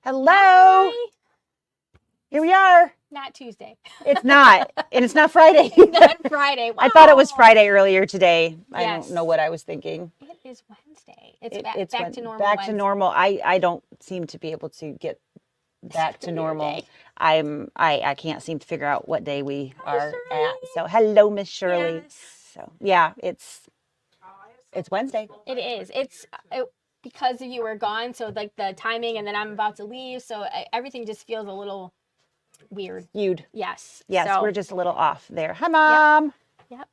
Hello. Hi. Here we are. Not Tuesday. It's not. And it's not Friday. It's not Friday. Wow. I thought it was Friday earlier today. I Yes. don't know what I was thinking. It is Wednesday. It's back to normal. Back Wednesday. to normal. I don't seem to be able to get back to normal. I can't seem to figure out what day we are at. So hello, Miss Shirley. Yes. So yeah, it's Wednesday. It is. It's because you were gone, so like the timing, and then I'm about to leave, so everything just feels a little weird. Skewed. Yes. Yes, so, we're just a little off there. Hi, Mom. Yep.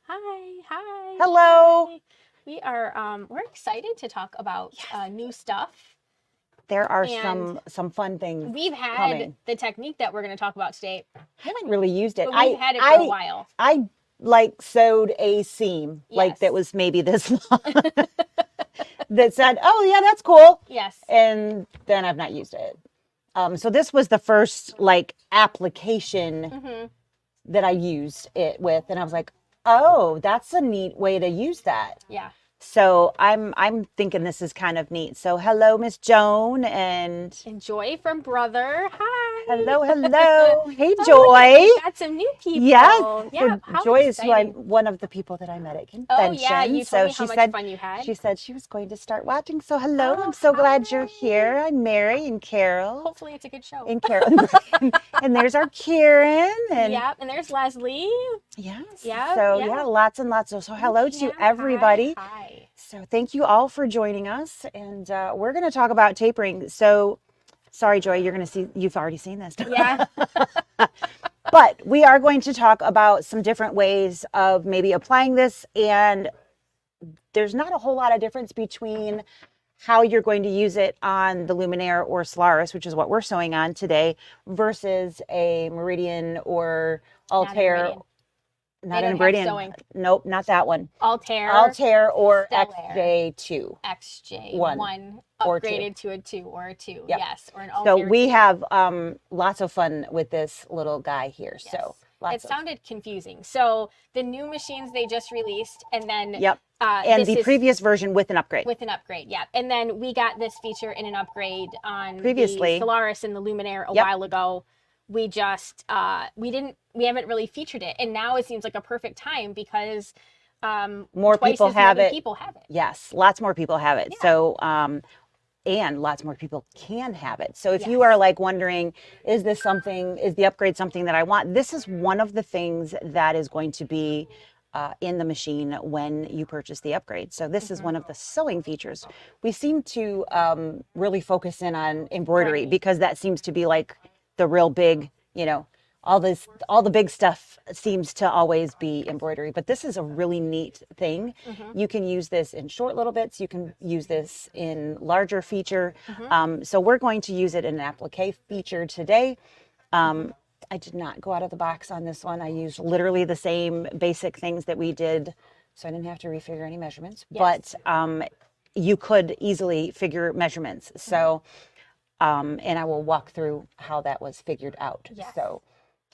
Hi. Hello. Hi. We are we're excited to talk about new stuff. There are some fun things. We've had coming. the technique that we're going to talk about today. I haven't really used it. But we've had it for a while. I like sewed a seam like that was maybe this long that said, "Oh yeah, that's cool." Yes. And then I've not used it. So this was the first like application that I used it with, and I was like, "Oh, that's a neat way to use that." Yeah. So I'm thinking this is kind of neat. So hello, Miss Joan, and Joy from Brother. Hi. hello. Hey, Joy. We got some new people. Yes. Yeah. So Joy is one of the people that I met at convention. Oh yeah, you told me how much fun you had. She said she was going to start watching. So hello, I'm so glad you're here. I'm Mary and Carol. Hopefully it's a good show. And Carol, and there's our Karen. And and there's Leslie. Yes. Yeah. So yeah, lots and lots. So hello to everybody. Hi. So thank you all for joining us, and we're going to talk about tapering. So, sorry, Joy, you've already seen this. Yeah. But we are going to talk about some different ways of maybe applying this, and there's not a whole lot of difference between how you're going to use it on the Luminaire or Solaris, which is what we're sewing on today, versus a Meridian or Altair. Not an Meridian. Nope, not that one. Altair or Stellaire XJ2. XJ1 upgraded to a 2 or a 2. Yep. Yes, or an Altair. So we have lots of fun with this little guy here. Yes. So it sounded confusing. So the new machines they just released, and then and the previous version with an upgrade. With an upgrade, yeah. And then we got this feature in an upgrade on previously the Solaris and the Luminaire a while ago. We just we haven't really featured it, and now it seems like a perfect time because more people have it. People have it. Yes, lots more people have it. Yeah. So and lots more people can have it. So if you are like wondering, is the upgrade something that I want? This is one of the things that is going to be in the machine when you purchase the upgrade. So this is one of the sewing features. We seem to really focus in on embroidery because that seems to be like the real big, all the big stuff seems to always be embroidery, but this is a really neat thing. You can use this in short little bits. You can use this in larger feature. So we're going to use it in an applique feature today. I did not go out of the box on this one. I used literally the same basic things that we did, so I didn't have to refigure any measurements, but you could easily figure measurements. So and I will walk through how that was figured out. Yes.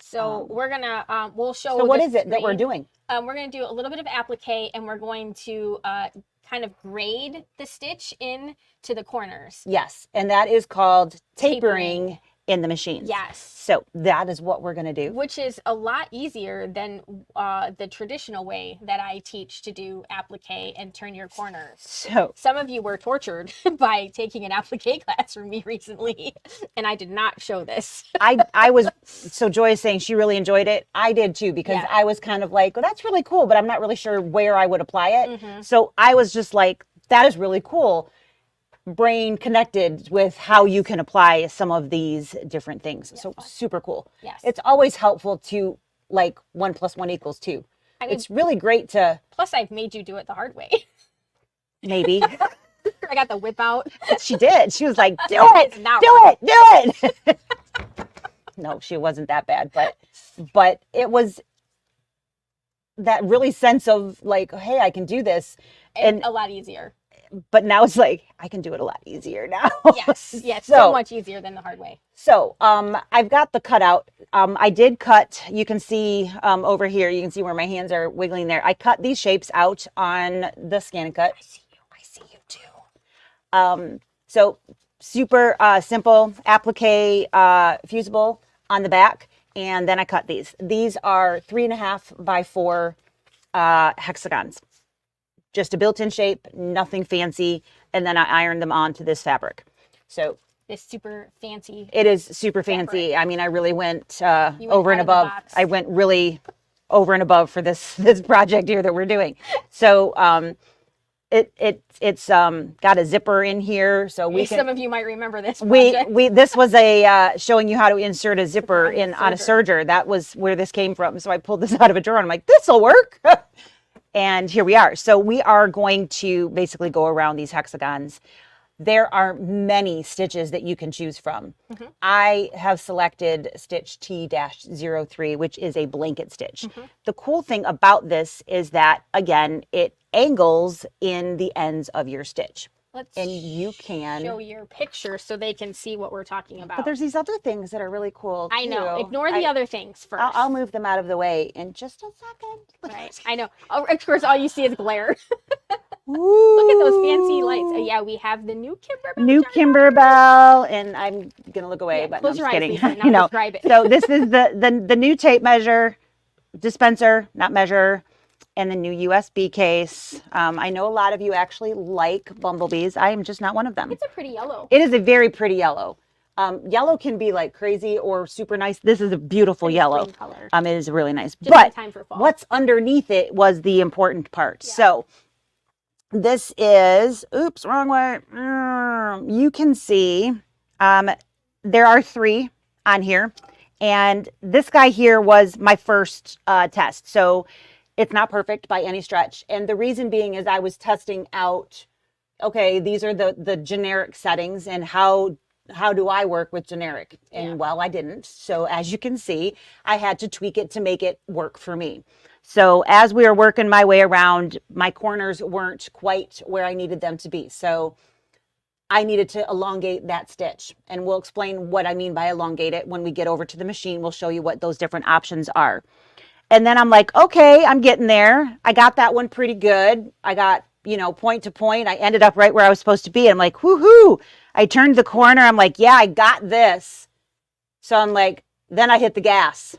So we're gonna we'll show. So what is it that we're doing? We're gonna do a little bit of applique, and we're going to kind of grade the stitch in to the corners. Yes, and that is called tapering in the machine. Yes. So that is what we're going to do. Which is a lot easier than the traditional way that I teach to do applique and turn your corners. So some of you were tortured by taking an applique class from me recently, and I did not show this. I was, so Joy is saying she really enjoyed it. I did too, because I was kind of like, well, that's really cool, but I'm not really sure where I would apply it. So I was just like, that is really cool. Brain connected with how you can apply some of these different things. So super cool. Yes. It's always helpful to like 1 + 1 = 2. It's really great to. Plus I've made you do it the hard way. Maybe. I got the whip out. She did. She was like, do it. No, she wasn't that bad, but it was that really sense of like, hey, I can do this. And a lot easier. But now it's like, I can do it a lot easier now. Yes, so much easier than the hard way. So I've got the cutout. I did cut, you can see over here, you can see where my hands are wiggling there. I cut these shapes out on the Scan and Cut. I see you too. So super simple applique fusible on the back. And then I cut these. These are 3.5 by 4 hexagons. Just a built-in shape, nothing fancy. And then I ironed them onto this fabric. So This super fancy. it is super fancy. fabric. I mean, I really went You went over and out of the above. box. I went really over and above for this project here that we're doing. So it's got a zipper in here, so we can. Some of you might remember this project. This was a showing you how to insert a zipper On a on a serger. That was where this came from. So I pulled this out of a drawer and I'm like, this'll work. And here we are. So we are going to basically go around these hexagons. There are many stitches that you can choose from. I have selected stitch T-03, which is a blanket stitch. The cool thing about this is that, again, it angles in the ends of your stitch. Let's and you can show your picture so they can see what we're talking about. But there's these other things that are really cool I know. too. Ignore the other things first. I'll move them out of the way in just a second. Right. I know. Oh, of course, all you see is glare. Ooh. Look at those fancy lights. Yeah, we have the new Kimberbell. New Kimberbell, and I'm gonna look away, Yeah, but close no, your I'm eyes, just kidding. Lisa, now describe it. So this is the new tape measure dispenser, not measure, and the new USB case. I know a lot of you actually like bumblebees. I am just not one of them. It's a pretty yellow. It is a very pretty yellow. Yellow can be like crazy or super nice. This is a beautiful Nice yellow. green color. It is really nice. Just in But time for fall. what's underneath it was the important part. Yeah. So this is, oops, wrong way. You can see there are 3 on here. And this guy here was my first test. So it's not perfect by any stretch. And the reason being is I was testing out, okay, these are the generic settings and how do I work with generic? And Yeah. well, I didn't. So as you can see, I had to tweak it to make it work for me. So as we were working my way around, my corners weren't quite where I needed them to be. So I needed to elongate that stitch. And we'll explain what I mean by elongate it when we get over to the machine. We'll show you what those different options are. And then I'm like, okay, I'm getting there. I got that one pretty good. I got, point to point. I ended up right where I was supposed to be. I'm like, woohoo. I turned the corner. I'm like, yeah, I got this. So I'm like, then I hit the gas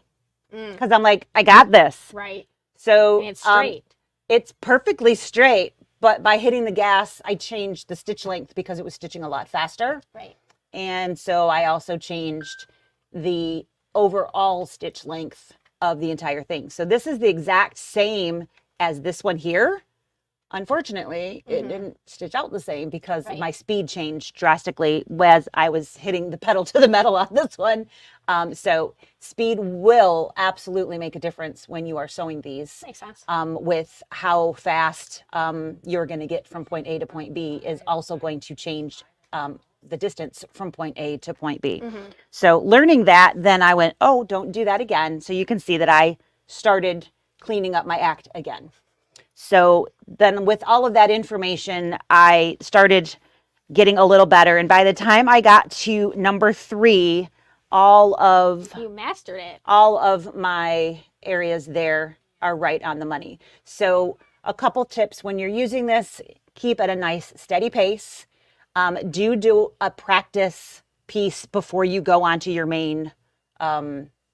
because I'm like, I got this. Right. So And it's straight. It's perfectly straight. But by hitting the gas, I changed the stitch length because it was stitching a lot faster. Right. And so I also changed the overall stitch length of the entire thing. So this is the exact same as this one here. Unfortunately, it didn't stitch out the same because Right. my speed changed drastically as I was hitting the pedal to the metal on this one. So speed will absolutely make a difference when you are sewing these. Makes sense. With how fast you're going to get from point A to point B is also going to change the distance from point A to point B. So learning that, then I went, oh, don't do that again. So you can see that I started cleaning up my act again. So then with all of that information, I started getting a little better. And by the time I got to number 3, You mastered it. all of my areas there are right on the money. So a couple tips when you're using this, keep at a nice steady pace. Do a practice piece before you go on to your main,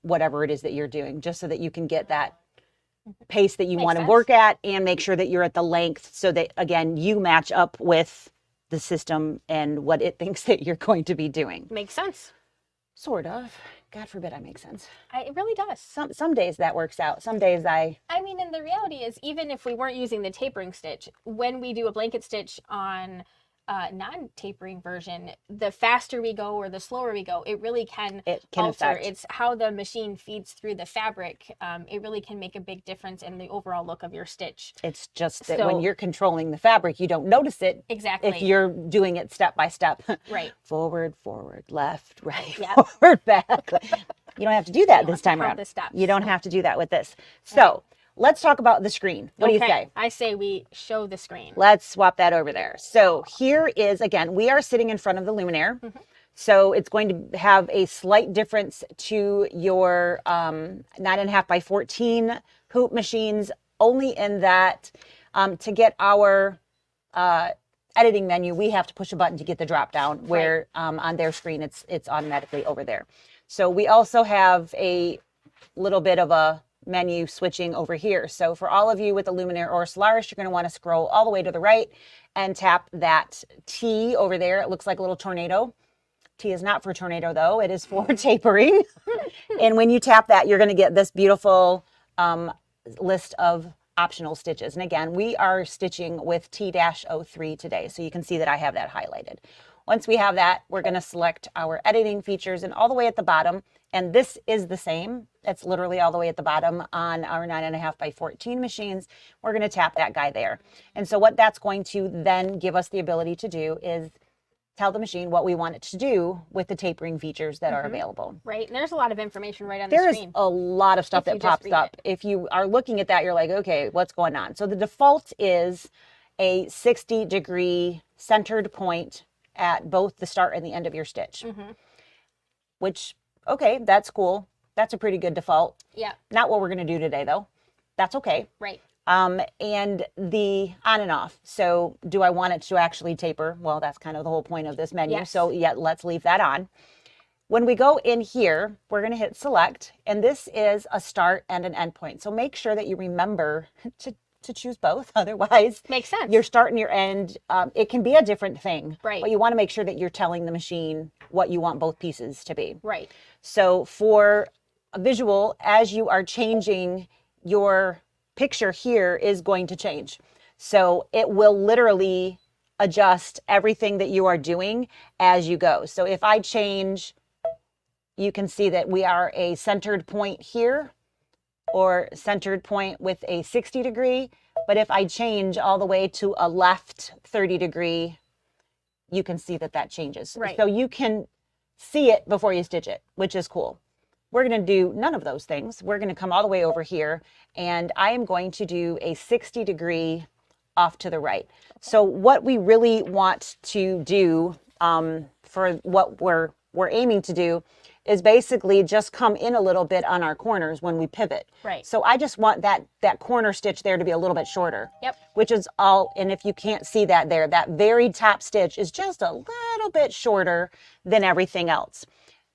whatever it is that you're doing, just so that you can get that pace that you Makes want to sense. work at and make sure that you're at the length so that, again, you match up with the system and what it thinks that you're going to be doing. Makes sense. Sort of. God forbid I make sense. It really does. Some days that works out. Some days I mean, and the reality is, even if we weren't using the tapering stitch, when we do a blanket stitch on non-tapering version, the faster we go or the slower we go, it really can alter. affect. It's how the machine feeds through the fabric. It really can make a big difference in the overall look of your stitch. It's just that So- when you're controlling the fabric, you don't notice it Exactly. if you're doing it step by step. Right. Forward, left, right, Yep. forward, back. You don't have to do that don't this have to time count around. the steps. You don't have to do that with this. So let's talk about the screen. What do you say? I say we show the screen. Let's swap that over there. So here is, again, we are sitting in front of the Luminaire. So it's going to have a slight difference to your 9.5 by 14 hoop machines, only in that to get our editing menu, we have to push a button to get the drop down, where on their screen it's automatically over there. So we also have a little bit of a menu switching over here. So for all of you with the Luminaire or Solaris, you're going to want to scroll all the way to the right and tap that T over there. It looks like a little tornado. T is not for tornado though. It is for tapering. And when you tap that, you're going to get this beautiful list of optional stitches. And again, we are stitching with T-03 today. So you can see that I have that highlighted. Once we have that, we're going to select our editing features, and all the way at the bottom, and this is the same, it's literally all the way at the bottom on our 9.5 by 14 machines, we're going to tap that guy there. And so what that's going to then give us the ability to do is tell the machine what we want it to do with the tapering features that are available. Right, and there's a lot of information right on the There's screen. a lot of stuff that pops up. If you are looking at that, you're like, okay, what's going on? So the default is a 60-degree centered point at both the start and the end of your stitch, which, okay, that's cool. That's a pretty good default. Yeah. Not what we're going to do today, though. That's okay. Right. And the on and off. So do I want it to actually taper? Well, that's kind of the whole point of this menu. Yes. So yeah, let's leave that on. When we go in here, we're going to hit select, and this is a start and an end point. So make sure that you remember to choose both. Otherwise, makes sense. Your start and your end, it can be a different thing. Right. But you want to make sure that you're telling the machine what you want both pieces to be. Right. So for a visual, as you are changing, your picture here is going to change. So it will literally adjust everything that you are doing as you go. So if I change, you can see that we are a centered point here, or centered point with a 60-degree. But if I change all the way to a left 30-degree, you can see that that changes. Right. So you can see it before you stitch it, which is cool. We're going to do none of those things. We're going to come all the way over here, and I am going to do a 60-degree off to the right. So what we really want to do for what we're aiming to do is basically just come in a little bit on our corners when we pivot. Right. So I just want that corner stitch there to be a little bit shorter. Yep. Which is all, and if you can't see that there, that very top stitch is just a little bit shorter than everything else,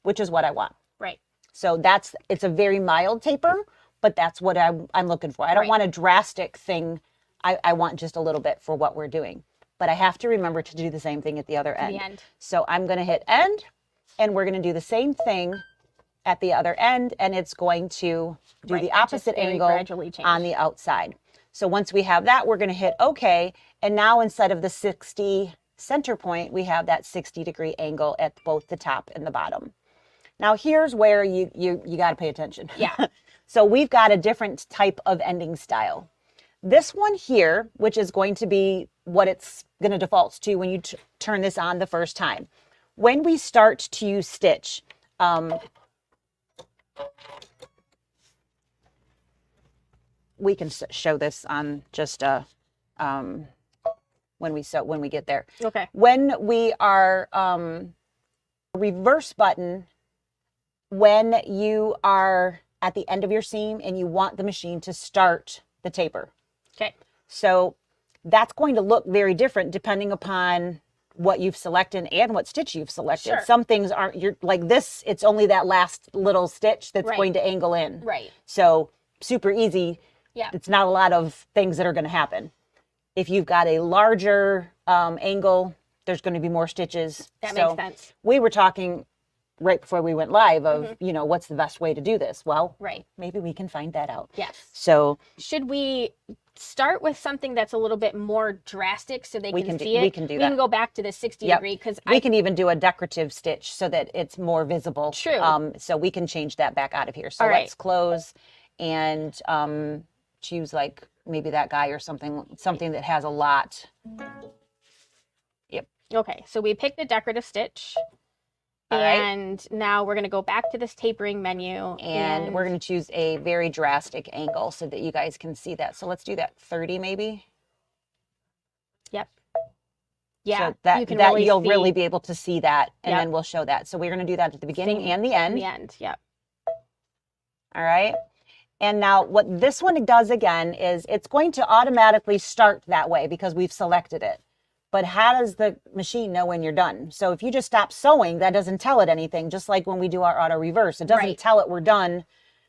which is what I want. Right. So it's a very mild taper, but that's what I'm looking for. I don't want a drastic thing. I want just a little bit for what we're doing. But I have to remember to do the same thing at the other end. The end. So I'm going to hit end, and we're going to do the same thing at the other end, and it's going to do the opposite angle on the outside. So once we have that, we're going to hit OK, and now instead of the 60 center point, we have that 60-degree angle at both the top and the bottom. Now here's where you got to pay attention. Yeah. So we've got a different type of ending style. This one here, which is going to be what it's going to default to when you turn this on the first time. When we start to stitch, we can show this on just when we get there. Okay. When we are reverse button, when you are at the end of your seam and you want the machine to start the taper. Okay. So that's going to look very different depending upon what you've selected and what stitch you've selected. Sure. Some things aren't, you're like this, it's only that last little stitch that's going to angle in. Right. So super easy. Yeah. It's not a lot of things that are going to happen. If you've got a larger angle, there's going to be more stitches. That makes sense. We were talking right before we went live of, you know, what's the best way to do this? Well, maybe we can find that out. Yes. So should we start with something that's a little bit more drastic so they can see it? We can do that. We can go back to the 60-degree because we can even do a decorative stitch so that it's more visible. True. So we can change that back out of here. So let's close and choose like maybe that guy or something that has a lot. Yep. Okay, so we picked the decorative stitch. All and now we're going to go back to this tapering menu. And we're going to choose a very drastic angle so that you guys can see that. So let's do that 30 maybe. Yep. Yeah. So that you'll really be able to see that, and then we'll show that. So we're going to do that at the beginning and the end. The end, yep. All right. And now what this one does again is it's going to automatically start that way because we've selected it. But how does the machine know when you're done? So if you just stop sewing, that doesn't tell it anything, just like when we do our auto reverse. It doesn't tell it we're done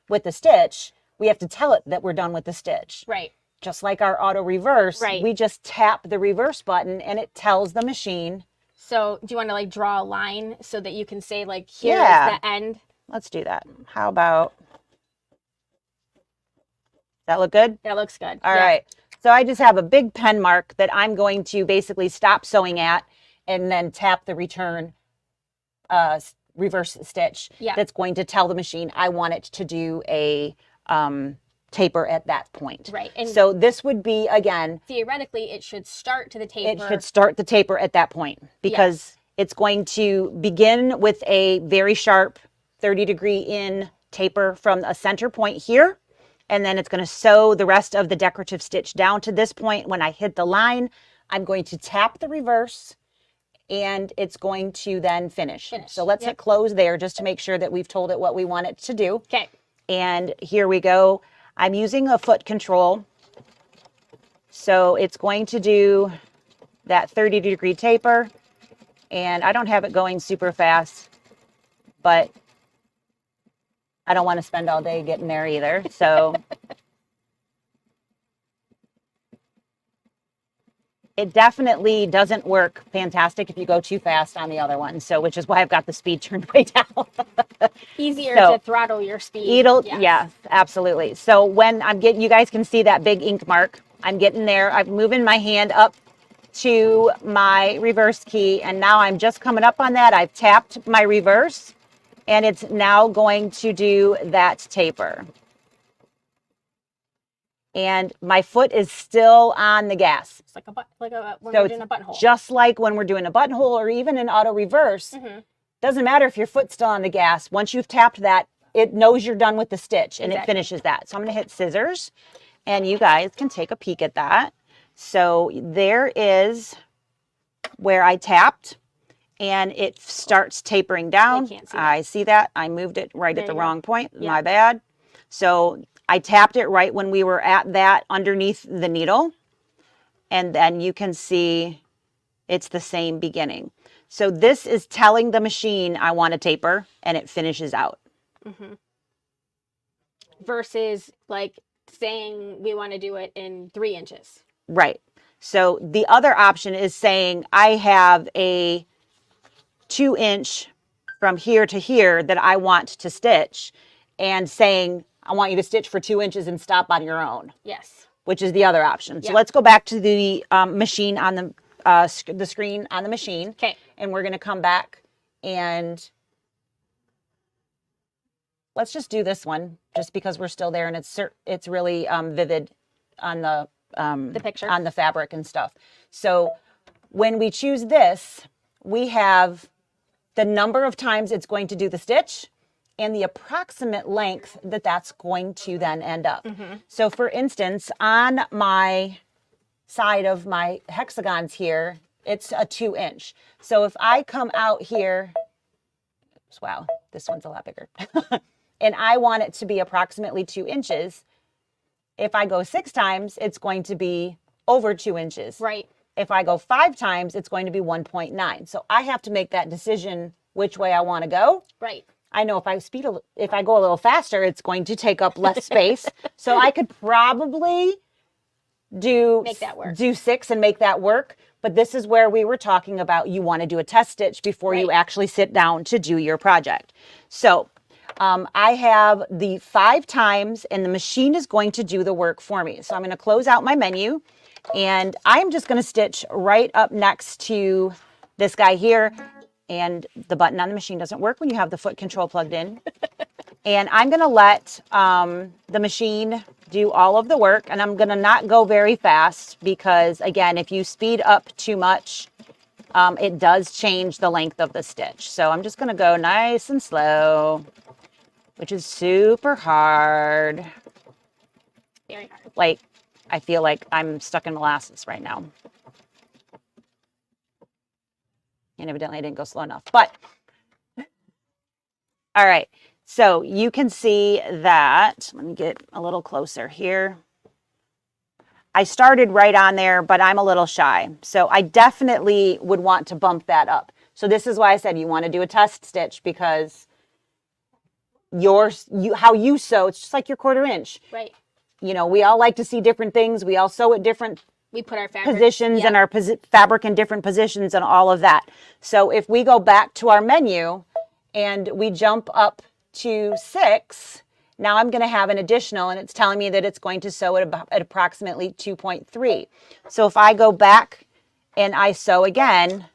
with the stitch. We have to tell it that we're done with the stitch. Right. Just like our auto reverse, we just tap the reverse button and it tells the machine. So do you want to like draw a line so that you can say like, here is the end? Let's do that. How about, that look good? That looks good. All right. So I just have a big pen mark that I'm going to basically stop sewing at and then tap the return reverse stitch. That's going to tell the machine I want it to do a taper at that point. Right. And so this would be, again, theoretically, it should start to the taper. It should start the taper at that point because it's going to begin with a very sharp 30-degree in taper from a center point here. And then it's going to sew the rest of the decorative stitch down to this point. When I hit the line, I'm going to tap the reverse and it's going to then finish. So let's hit close there just to make sure that we've told it what we want it to do. Okay. And here we go. I'm using a foot control. So it's going to do that 30-degree taper. And I don't have it going super fast, but I don't want to spend all day getting there either. So it definitely doesn't work fantastic if you go too fast on the other one. So, which is why I've got the speed turned way down. Easier to throttle your speed. Yes, absolutely. So when I'm getting, you guys can see that big ink mark. I'm getting there. I'm moving my hand up to my reverse key. And now I'm just coming up on that. I've tapped my reverse. And it's now going to do that taper. And my foot is still on the gas. It's like when we're doing a buttonhole. Just like when we're doing a buttonhole or even an auto reverse. Doesn't matter if your foot's still on the gas. Once you've tapped that, it knows you're done with the stitch and it finishes that. So I'm going to hit scissors and you guys can take a peek at that. So there is where I tapped. And it starts tapering down. I see that. I moved it right at the wrong point. My bad. So I tapped it right when we were at that underneath the needle. And then you can see it's the same beginning. So this is telling the machine I want to taper and it finishes out. Versus like saying we want to do it in 3 inches. Right. So the other option is saying I have a 2-inch from here to here that I want to stitch and saying, I want you to stitch for 2 inches and stop on your own. Yes. Which is the other option. So let's go back to the machine on the screen on the machine. Okay. And we're going to come back and let's just do this one just because we're still there and it's really vivid on the picture, on the fabric and stuff. So when we choose this, we have the number of times it's going to do the stitch and the approximate length that that's going to then end up. So for instance, on my side of my hexagons here, it's a 2-inch. So if I come out here, wow, this one's a lot bigger. And I want it to be approximately 2 inches. If I go 6 times, it's going to be over 2 inches. Right. If I go 5 times, it's going to be 1.9. So I have to make that decision which way I want to go. Right. I know if I go a little faster, it's going to take up less space. So I could probably do 6 and make that work. But this is where we were talking about you want to do a test stitch before you actually sit down to do your project. So I have the 5 times and the machine is going to do the work for me. So I'm going to close out my menu. And I'm just going to stitch right up next to this guy here. And the button on the machine doesn't work when you have the foot control plugged in. And I'm going to let the machine do all of the work. And I'm going to not go very fast because, again, if you speed up too much, it does change the length of the stitch. So I'm just going to go nice and slow, which is super hard. Very hard. Like, I feel like I'm stuck in molasses right now. And evidently I didn't go slow enough, but all right. So you can see that, let me get a little closer here. I started right on there, but I'm a little shy. So I definitely would want to bump that up. So this is why I said you want to do a test stitch, because how you sew, it's just like your 1/4 inch. Right. You know, we all like to see different things. We all sew at different we put our fabric, positions and our fabric in different positions and all of that. So if we go back to our menu and we jump up to 6, now I'm going to have an additional, and it's telling me that it's going to sew at approximately 2.3. So if I go back and I sew again,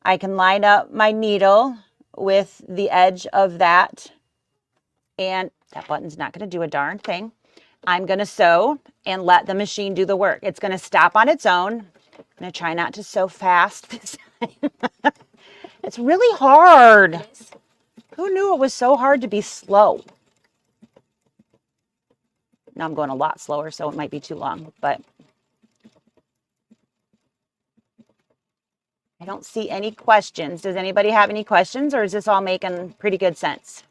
I can line up my needle with the edge of that, and that button's not going to do a darn thing. I'm going to sew and let the machine do the work. It's going to stop on its own. I'm going to try not to sew fast this time. It's really hard. Who knew it was so hard to be slow? Now I'm going a lot slower, so it might be too long, but I don't see any questions. Does anybody have any questions, or is this all making pretty good sense?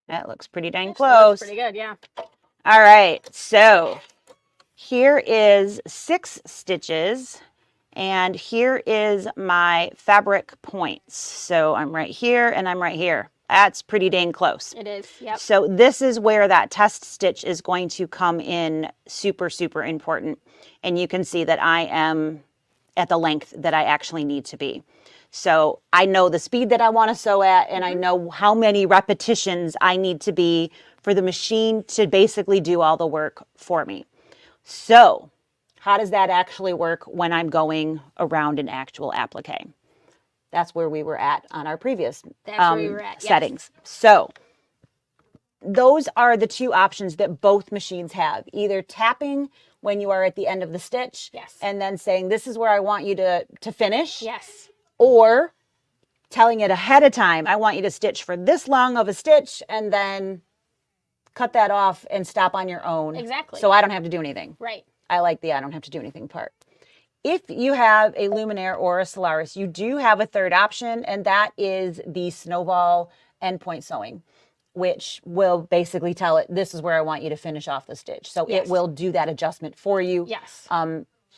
That looks pretty dang close. Pretty good, yeah. All right, so here is 6 stitches, and here is my fabric points. So I'm right here and I'm right here. That's pretty dang close. It is, yep. So this is where that test stitch is going to come in super, super important. And you can see that I am at the length that I actually need to be. So I know the speed that I want to sew at, and I know how many repetitions I need to be for the machine to basically do all the work for me. So how does that actually work when I'm going around an actual applique? That's where we were at on our previous settings. Yes. So those are the 2 options that both machines have. Either tapping when you are at the end of the stitch, yes, and then saying, this is where I want you to finish. Yes. Or telling it ahead of time, I want you to stitch for this long of a stitch, and then cut that off and stop on your own. Exactly. So I don't have to do anything. Right. I like the I don't have to do anything part. If you have a Luminaire or a Solaris, you do have a 3rd option, and that is the snowball endpoint sewing, which will basically tell it, this is where I want you to finish off the stitch. So yes, it will do that adjustment for you. Yes.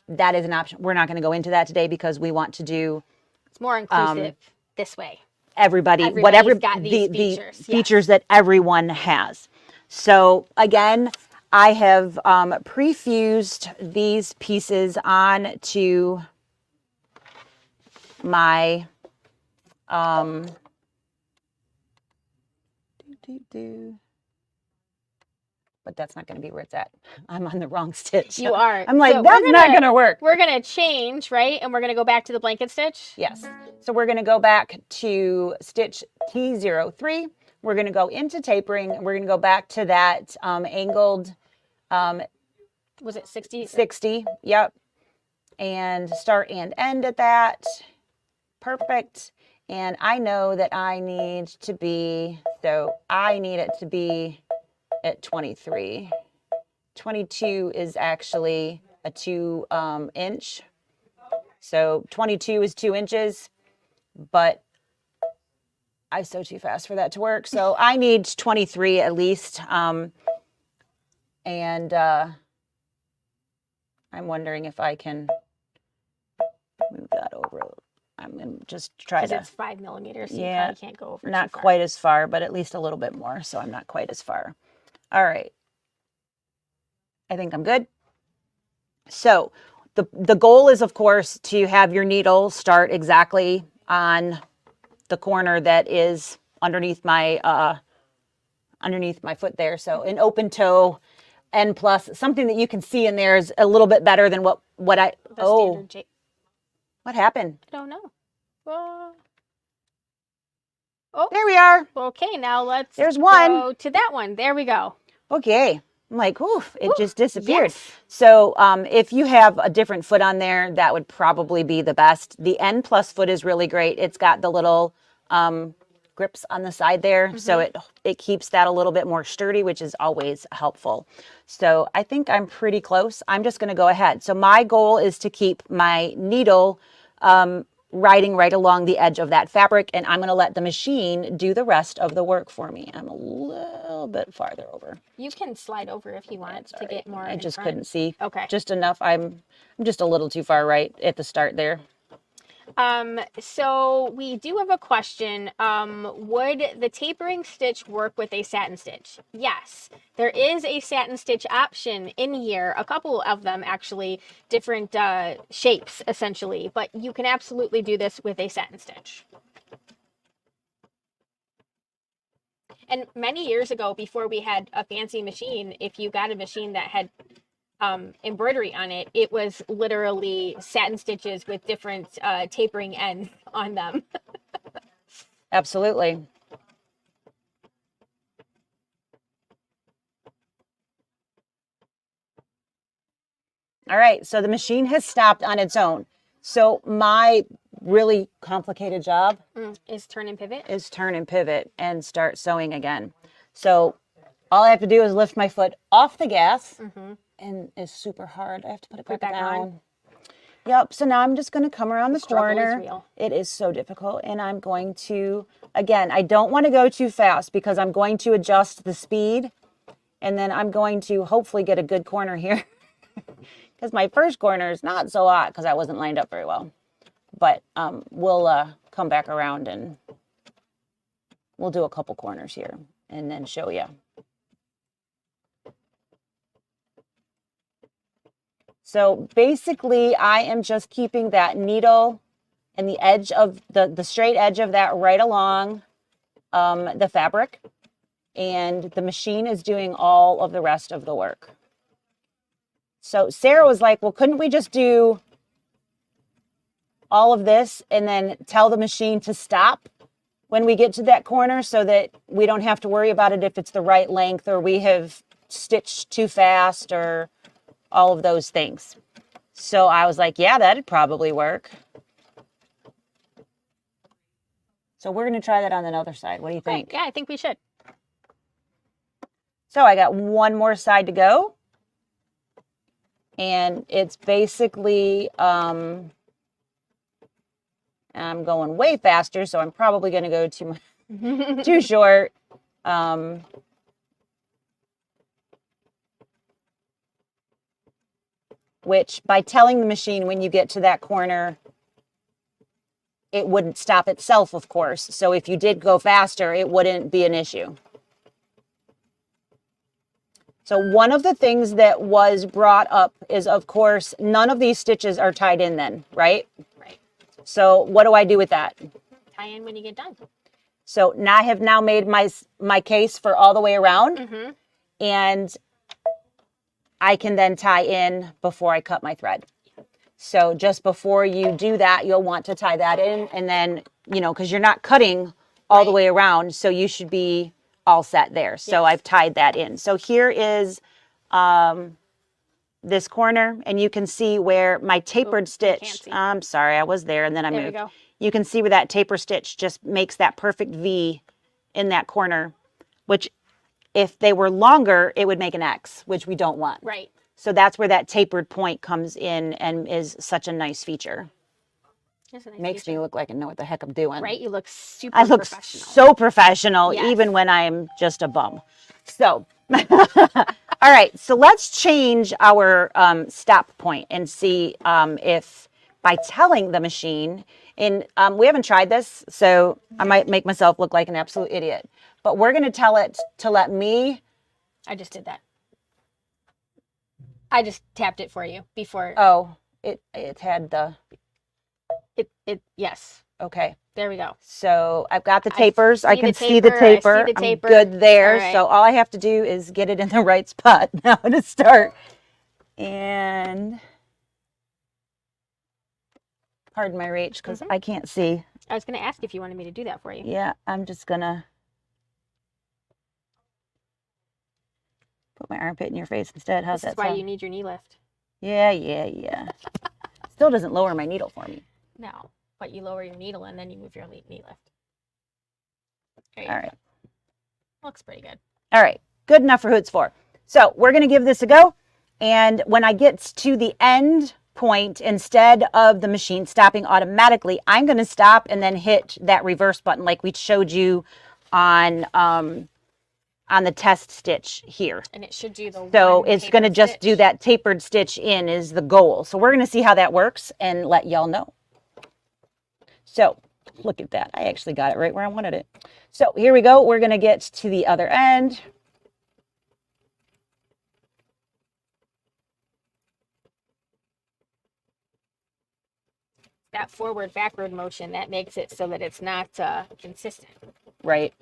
That is an option. We're not going to go into that today because we want to do... It's more inclusive this way. Everybody's got these features. Features that everyone has. So again, I have pre-fused these pieces on to my but that's not going to be where it's at. I'm on the wrong stitch. You are. I'm like, so that's not going to work. We're going to change, right? And we're going to go back to the blanket stitch? Yes. So we're going to go back to stitch T03. We're going to go into tapering. We're going to go back to that angled. Was it 60? 60. Yep. And start and end at that. Perfect. And I know that I need to be, so I need it to be at 23. 22 is actually a 2 inch. So 22 is 2 inches, but I sew too fast for that to work. So I need 23 at least. And I'm wondering if I can move that over. I'm going to just try to. It's 5 millimeters, so yeah, you probably can't go over. Not quite as far, but at least a little bit more. So I'm not quite as far. All right. I think I'm good. So the goal is, of course, to have your needle start exactly on the corner that is underneath my foot there. So an open toe and plus something that you can see in there is a little bit better than what I, oh, what happened? I don't know. Oh, there we are. Okay, now let's There's one. go to that one. There we go. Okay. I'm like, oof, it just disappeared. Yes. So if you have a different foot on there, that would probably be the best. The N plus foot is really great. It's got the little grips on the side there. Mm-hmm. So it keeps that a little bit more sturdy, which is always helpful. So I think I'm pretty close. I'm just going to go ahead. So my goal is to keep my needle riding right along the edge of that fabric, and I'm going to let the machine do the rest of the work for me. I'm a little bit farther over. You can slide over if you want to get more. I just front. couldn't see. Okay. Just enough. I'm just a little too far right at the start there. So we do have a question. Would the tapering stitch work with a satin stitch? Yes, there is a satin stitch option in here, a couple of them actually, different shapes essentially, but you can absolutely do this with a satin stitch. And many years ago, before we had a fancy machine, if you got a machine that had embroidery on it, it was literally satin stitches with different tapering ends on them. Absolutely. All right, so the machine has stopped on its own. So my really complicated job is turn and pivot. Is turn and pivot and start sewing again. So all I have to do is lift my foot off the gas, and it's super hard. I have to put it back down. On. Yep, so now I'm just going to come around the corner. It is so difficult, and I'm going to, again, I don't want to go too fast because I'm going to adjust the speed, and then I'm going to hopefully get a good corner here. Because my first corner is not so hot because I wasn't lined up very well. But we'll come back around and we'll do a couple corners here and then show you. So basically, I am just keeping that needle and the edge of the straight edge of that right along the fabric. And the machine is doing all of the rest of the work. So Sarah was like, well, couldn't we just do all of this and then tell the machine to stop when we get to that corner so that we don't have to worry about it if it's the right length or we have stitched too fast or all of those things. So I was like, yeah, that'd probably work. So we're going to try that on the other side. What do you think? Yeah, I think we should. So I got one more side to go. And it's basically, I'm going way faster, so I'm probably going to go too short. Which, by telling the machine when you get to that corner, it wouldn't stop itself, of course. So if you did go faster, it wouldn't be an issue. So one of the things that was brought up is, of course, none of these stitches are tied in then, right? Right. So what do I do with that? Tie in when you get done. So now I have now made my case for all the way around. And I can then tie in before I cut my thread. So just before you do that, you'll want to tie that in. And then, you know, because you're not cutting all the way around, so you should be all set there. So I've tied that in. So here is this corner, and you can see where my tapered stitch, I'm sorry, I was there and then I moved. You can see where that taper stitch just makes that perfect V in that corner, which if they were longer, it would make an X, which we don't want. Right. So that's where that tapered point comes in and is such a nice feature. Makes me look like I know what the heck I'm doing. Right? You look super professional. I look so professional, even when I'm just a bum. So, all right. So let's change our stop point and see if by telling the machine, and we haven't tried this, so I might make myself look like an absolute idiot. But we're going to tell it to let me. I just did that. I just tapped it for you before. Oh, it had the. Yes. Okay. There we go. So I've got the tapers. I can see the taper. I'm good there. Right. So all I have to do is get it in the right spot now to start. And pardon my reach because I can't see. I was going to ask if you wanted me to do that for you. Yeah, I'm just going to put my armpit in your face instead. How's that sound? This is why you need your knee lift. Yeah. Still doesn't lower my needle for me. No, but you lower your needle and then you move your knee lift. All right. Looks pretty good. All right. Good enough for who it's for. So we're going to give this a go. And when I get to the end point, instead of the machine stopping automatically, I'm going to stop and then hit that reverse button like we showed you on the test stitch here. And it should do the So one it's going to tapered just do stitch. that tapered stitch in is the goal. So we're going to see how that works and let y'all know. So look at that. I actually got it right where I wanted it. So here we go. We're going to get to the other end. That forward backward motion, that makes it so that it's not consistent. Right.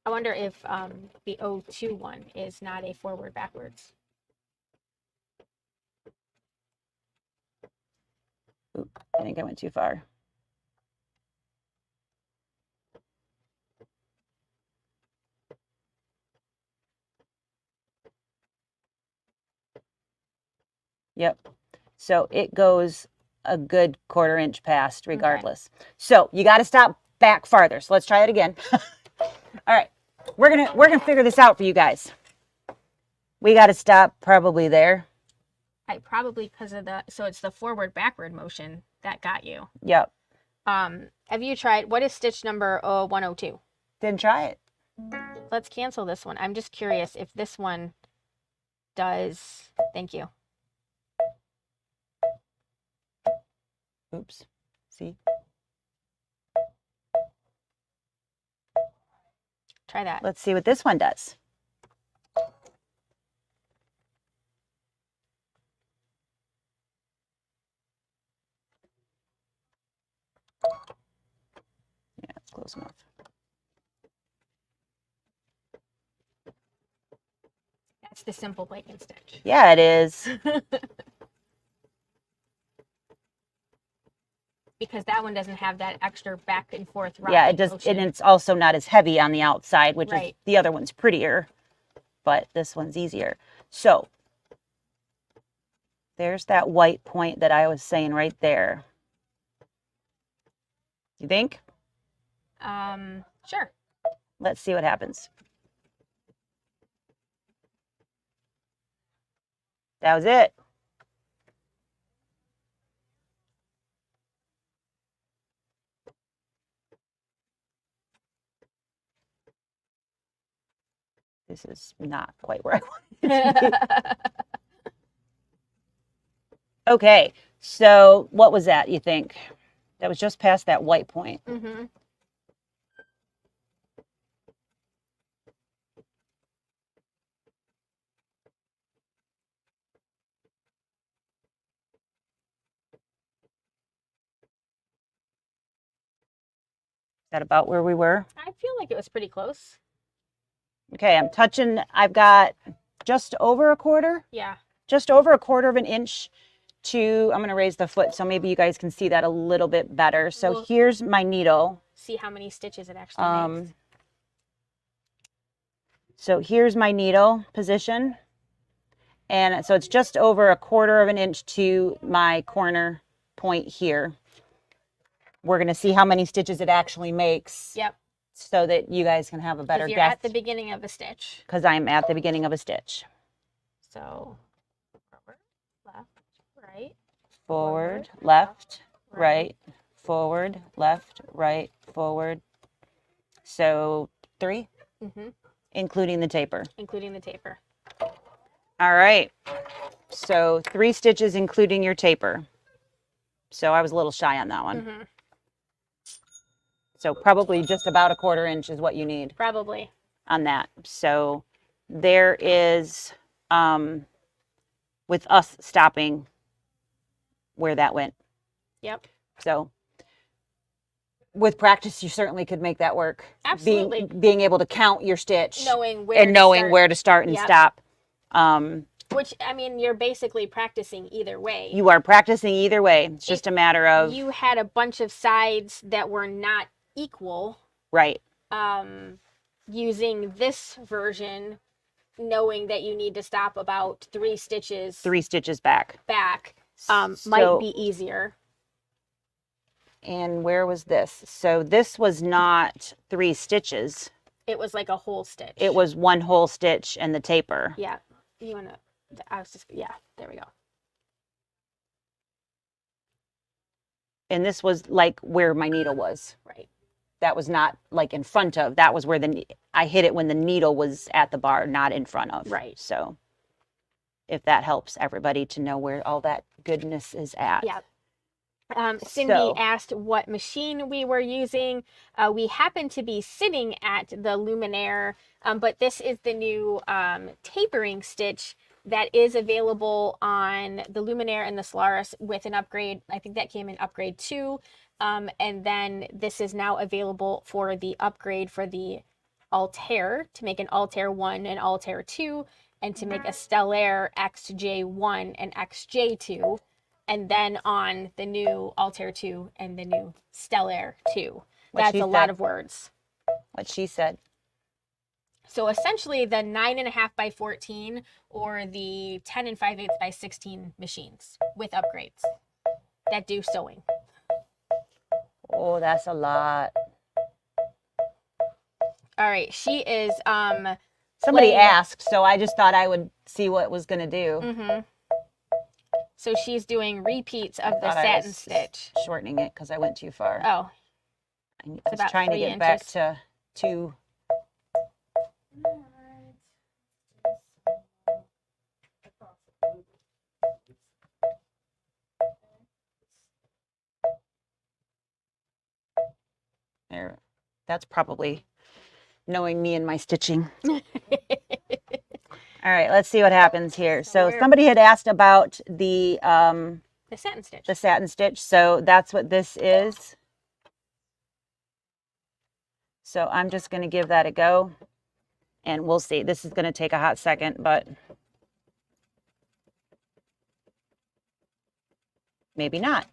I wonder if the O2 one is not a forward backwards. Oop, I think I went too far. Yep. So it goes a good 1/4 inch past regardless. Okay. So you got to stop back farther. So let's try it again. All right. We're going to figure this out for you guys. We got to stop probably there. Probably because of so it's the forward backward motion that got you. Yep. Have you tried, what is stitch number 102? Didn't try it. Let's cancel this one. I'm just curious if this one does, thank you. Oops. See? Try that. Let's see what this one does. Yeah, it's close enough. That's the simple blanket stitch. Yeah, it is. Because that one doesn't have that extra back and forth rocking. Yeah, it does, motion. and it's also not as heavy on the outside, which right. is the other one's prettier, but this one's easier. So there's that white point that I was saying right there. You think? Sure. Let's see what happens. That was it. This is not quite where I wanted it to be. Okay, so what was that, you think? That was just past that white point. Mm-hmm. Is that about where we were? I feel like it was pretty close. Okay, I'm touching, I've got just over a quarter. Yeah. Just over a 1/4 of an inch to, I'm going to raise the foot so maybe you guys can see that a little bit better. So we'll here's my needle. See how many stitches it actually makes. So here's my needle position. And so it's just over a 1/4 of an inch to my corner point here. We're going to see how many stitches it actually makes. Yep. So that you guys can have a better guess. guess. At the beginning of a stitch. Because I'm at the beginning of a stitch. So forward, left, right. Forward, left, right, forward, left, right, forward. So 3? Mm-hmm. Including the taper. Including the taper. All right. So 3 stitches including your taper. So I was a little shy on that one. Mm-hmm. So probably just about a 1/4 inch is what you need. Probably. On that. So there is, with us stopping where that went. Yep. So with practice, you certainly could make that work. Absolutely. Being able to count your stitch. Knowing where to start and yep. stop. Which, I mean, you're basically practicing either way. You are practicing either way. It's just a matter of... You had a bunch of sides that were not equal. Right. Using this version, knowing that you need to stop about 3 stitches. 3 stitches back. Might be easier. And where was this? So this was not 3 stitches. It was like a whole stitch. It was one whole stitch and the taper. Yeah. You want to, I was just, yeah, there we go. And this was like where my needle was. Right. That was not like in front of, that was where I hit it when the needle was at the bar, not in front of. Right. So if that helps everybody to know where all that goodness is at. Yeah. Cindy asked what machine we were using. We happen to be sitting at the Luminaire, but this is the new tapering stitch that is available on the Luminaire and the Solaris with an upgrade. I think that came in upgrade 2. And then this is now available for the upgrade for the Altair, to make an Altair 1 and Altair 2, and to make a Stellaire XJ1 and XJ2. And then on the new Altair 2 and the new Stellaire 2. That's a lot of words. What she said. So essentially the 9.5 by 14 or the 10 5/8 by 16 machines with upgrades that do sewing. Oh, that's a lot. All right, she is somebody asked, so I just thought I would see what it was going to do. Mm-hmm. So she's doing repeats of the satin stitch. Shortening it because I went too far. Oh. I was trying to get back to 2. There. That's probably knowing me and my stitching. All right, let's see what happens here. So somebody had asked about the satin stitch. The satin stitch. So that's what this is. So I'm just going to give that a go, and we'll see. This is going to take a hot second, but maybe not.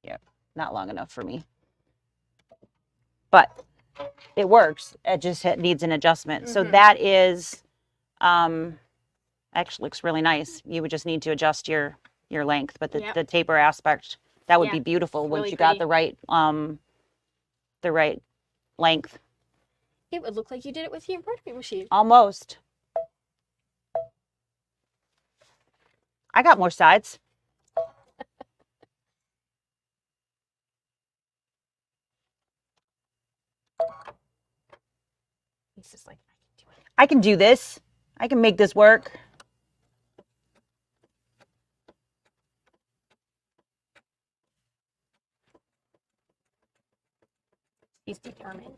Yep, not long enough for me. But it works. It just needs an adjustment. Mm-hmm. So that is, actually looks really nice. You would just need to adjust your length, but the taper aspect, that would be beautiful once really you got the right length. It would look like you did it with the embroidery machine. Almost. I got more sides. He's just like, I can do this. I can make this work. He's determined.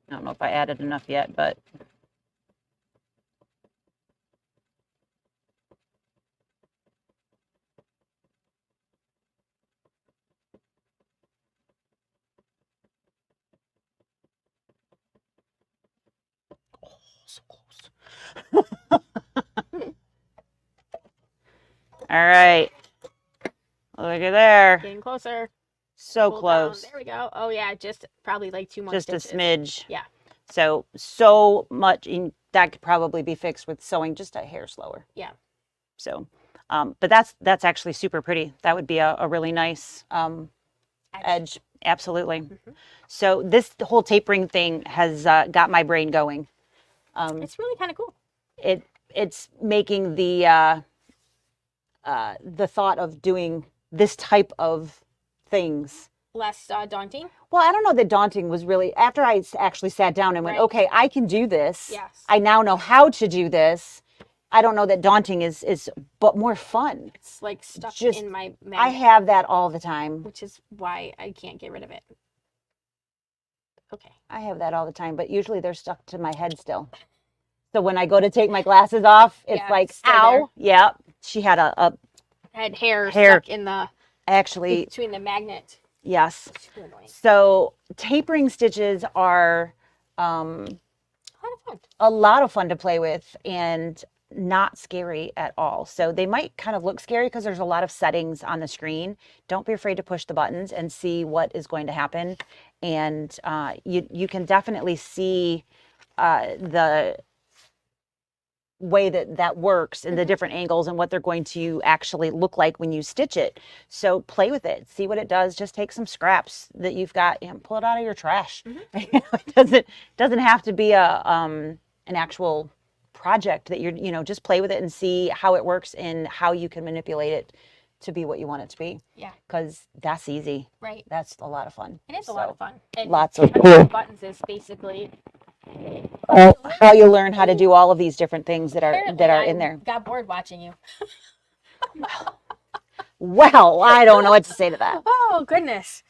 I don't know if I added enough yet, but so close. All right. Look at there. Getting closer. So close. Down. There we go. Oh yeah, just probably like 2 more just stitches. A smidge. Yeah. So much that could probably be fixed with sewing just a hair slower. Yeah. So, but that's actually super pretty. That would be a really nice edge. Absolutely. Mm-hmm. So this whole tapering thing has got my brain going. It's really kind of cool. It's making the thought of doing this type of things less daunting. Well, I don't know that daunting was really, after I actually sat down and went, okay, I can do this. Yes. I now know how to do this. I don't know that daunting is but more fun. It's like stuck in my magnet. I have that all the time. Which is why I can't get rid of it. Okay. I have that all the time, but usually they're stuck to my head still. So when I go to take my glasses off, it's like, ow. There. Yeah. She had had hair stuck in the, actually, between the magnet. Yes. So tapering stitches are a lot of fun to play with, and not scary at all. So they might kind of look scary because there's a lot of settings on the screen. Don't be afraid to push the buttons and see what is going to happen. And you can definitely see the way that works and the different angles and what they're going to actually look like when you stitch it. So play with it, see what it does. Just take some scraps that you've got and pull it out of your trash. It doesn't have to be an actual project that you're, just play with it and see how it works and how you can manipulate it to be what you want it to be. Yeah. Because that's easy. Right. That's a lot of fun. It is a lot of fun. And lots of buttons is basically how you learn how to do all of these different things that are in there. Got bored watching you. Well, I don't know what to say to that. Oh goodness.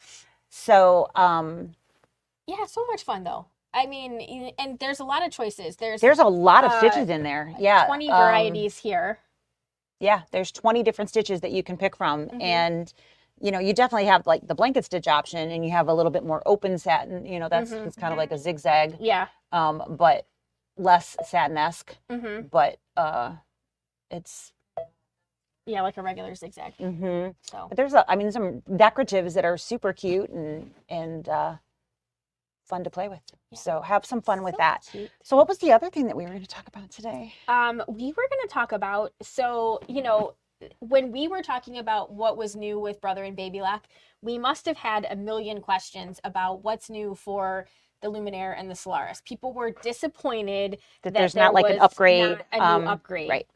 So yeah, so much fun though. I mean, and there's a lot of choices. There's a lot of stitches in there. Yeah. 20 varieties here. Yeah, there's 20 different stitches that you can pick from. And you definitely have like the blanket stitch option, and you have a little bit more open satin, that's it's kind of like a zigzag. Yeah. But less satin-esque. But it's like a regular zigzag. So but there's some decoratives that are super cute and fun to play with. Yeah. So have some fun with that. Cute. So what was the other thing that we were going to talk about today? We were going to talk about, when we were talking about what was new with Brother and Babylock, we must have had a million questions about what's new for the Luminaire and the Solaris. People were disappointed that there's not like an upgrade. A new upgrade. Right.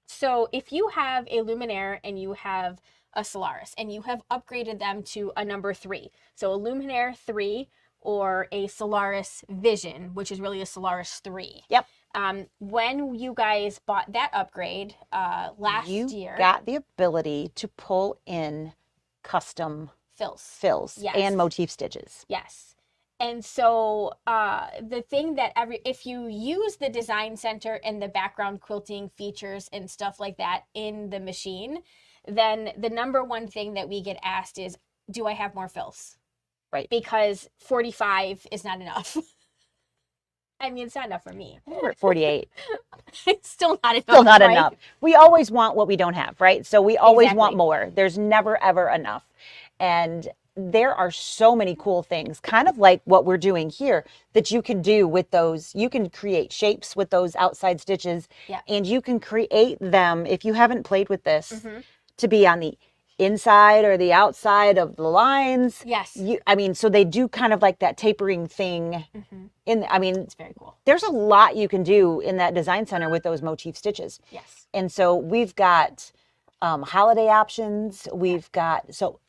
So if you have a Luminaire and you have a Solaris and you have upgraded them to a number 3, so a Luminaire 3 or a Solaris Vision, which is really a Solaris 3. Yep. When you guys bought that upgrade last year, you got the ability to pull in custom fills yes. and motif stitches. Yes. And so the thing that if you use the design center and the background quilting features and stuff like that in the machine, then the number one thing that we get asked is, do I have more fills? Right. Because 45 is not enough. I mean, it's not enough for me. We're at 48. It's still not enough. Still not right? enough. We always want what we don't have, right? So we always want more. There's never, ever enough. And there are so many cool things, kind of like what we're doing here, that you can do with those. You can create shapes with those outside stitches. Yeah. And you can create them, if you haven't played with this, to be on the inside or the outside of the lines. Yes. So they do kind of like that tapering thing. It's very cool. There's a lot you can do in that design center with those motif stitches. Yes. And so we've got holiday options.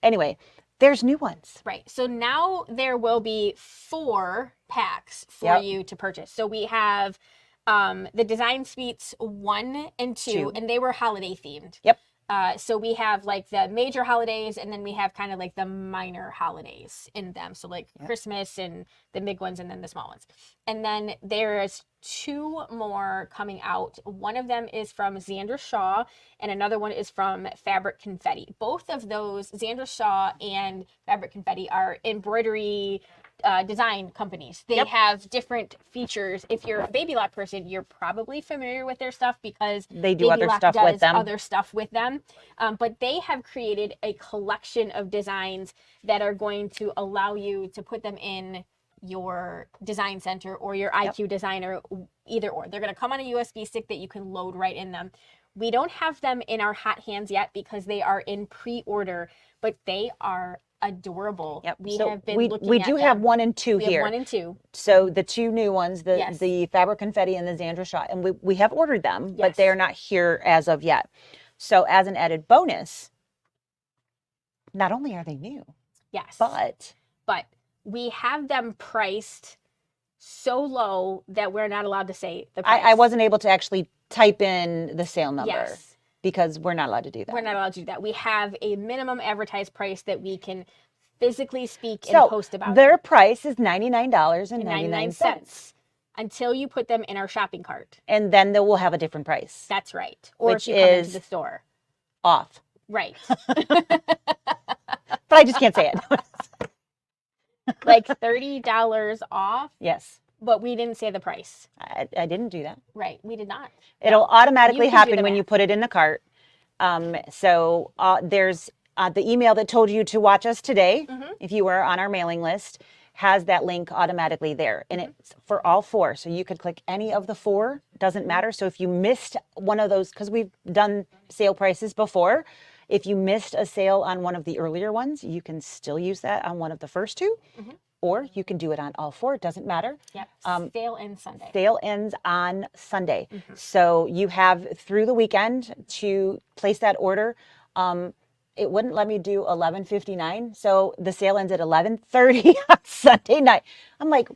Anyway, there's new ones. Right. So now there will be 4 packs for you to purchase. So we have the Design Suites 1 and 2, and they were holiday themed. Yep. So we have like the major holidays, and then we have kind of like the minor holidays in them. So like Christmas and the big ones, and then the small ones. And then there's 2 more coming out. One of them is from Xandra Shaw, and another one is from Fabric Confetti. Both of those, Xandra Shaw and Fabric Confetti, are embroidery design companies. They have different features. If you're a Babylock person, you're probably familiar with their stuff because they do other stuff with them. But they have created a collection of designs that are going to allow you to put them in your design center or your IQ designer, either or. They're going to come on a USB stick that you can load right in them. We don't have them in our hot hands yet because they are in pre-order, but they are adorable. Yep. We do have 1 and 2 we here. Have 1 and 2. So the 2 new ones, the Fabric Confetti and the Xandra Shaw, and we have ordered them, but they are not here as of yet. So as an added bonus, not only are they new, but we have them priced so low that we're not allowed to say the price. I wasn't able to actually type in the sale number. Because we're not allowed to do that. We're not allowed to do that. We have a minimum advertised price that we can physically speak and post about. Their price is $99.99 until you put them in our shopping cart. And then we'll have a different price. That's right. Or if you come into the store. Off. Right. But I just can't say it. Like $30 off? Yes. But we didn't say the price. I didn't do that. Right. We did not. It'll automatically You can do happen the when you math. put it in the cart. So there's the email that told you to watch us today, if you were on our mailing list, has that link automatically there. And it's for all 4. So you could click any of the 4, doesn't matter. So if you missed one of those, because we've done sale prices before, if you missed a sale on one of the earlier ones, you can still use that on one of the first 2. Or you can do it on all 4. It doesn't matter. Yep. Sale ends Sunday. Sale ends on Sunday. So you have through the weekend to place that order. It wouldn't let me do 11:59. So the sale ends at 11:30 on Sunday night. I'm like,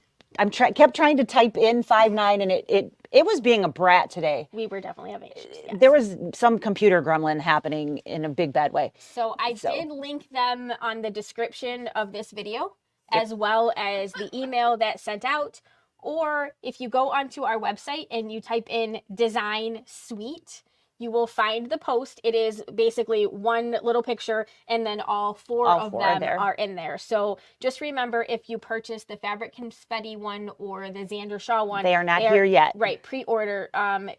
kept trying to type in 59 and it was being a brat today. We were definitely having issues. Yes. There was some computer gremlin happening in a big bad way. So I did link them on the description of this video, as well as the email that sent out. Or if you go onto our website and you type in design suite, you will find the post. It is basically one little picture, and then all four of them are in there. So just remember, if you purchase the Fabric Confetti one or the Xander Shaw one, they are not here yet. Right, pre-order.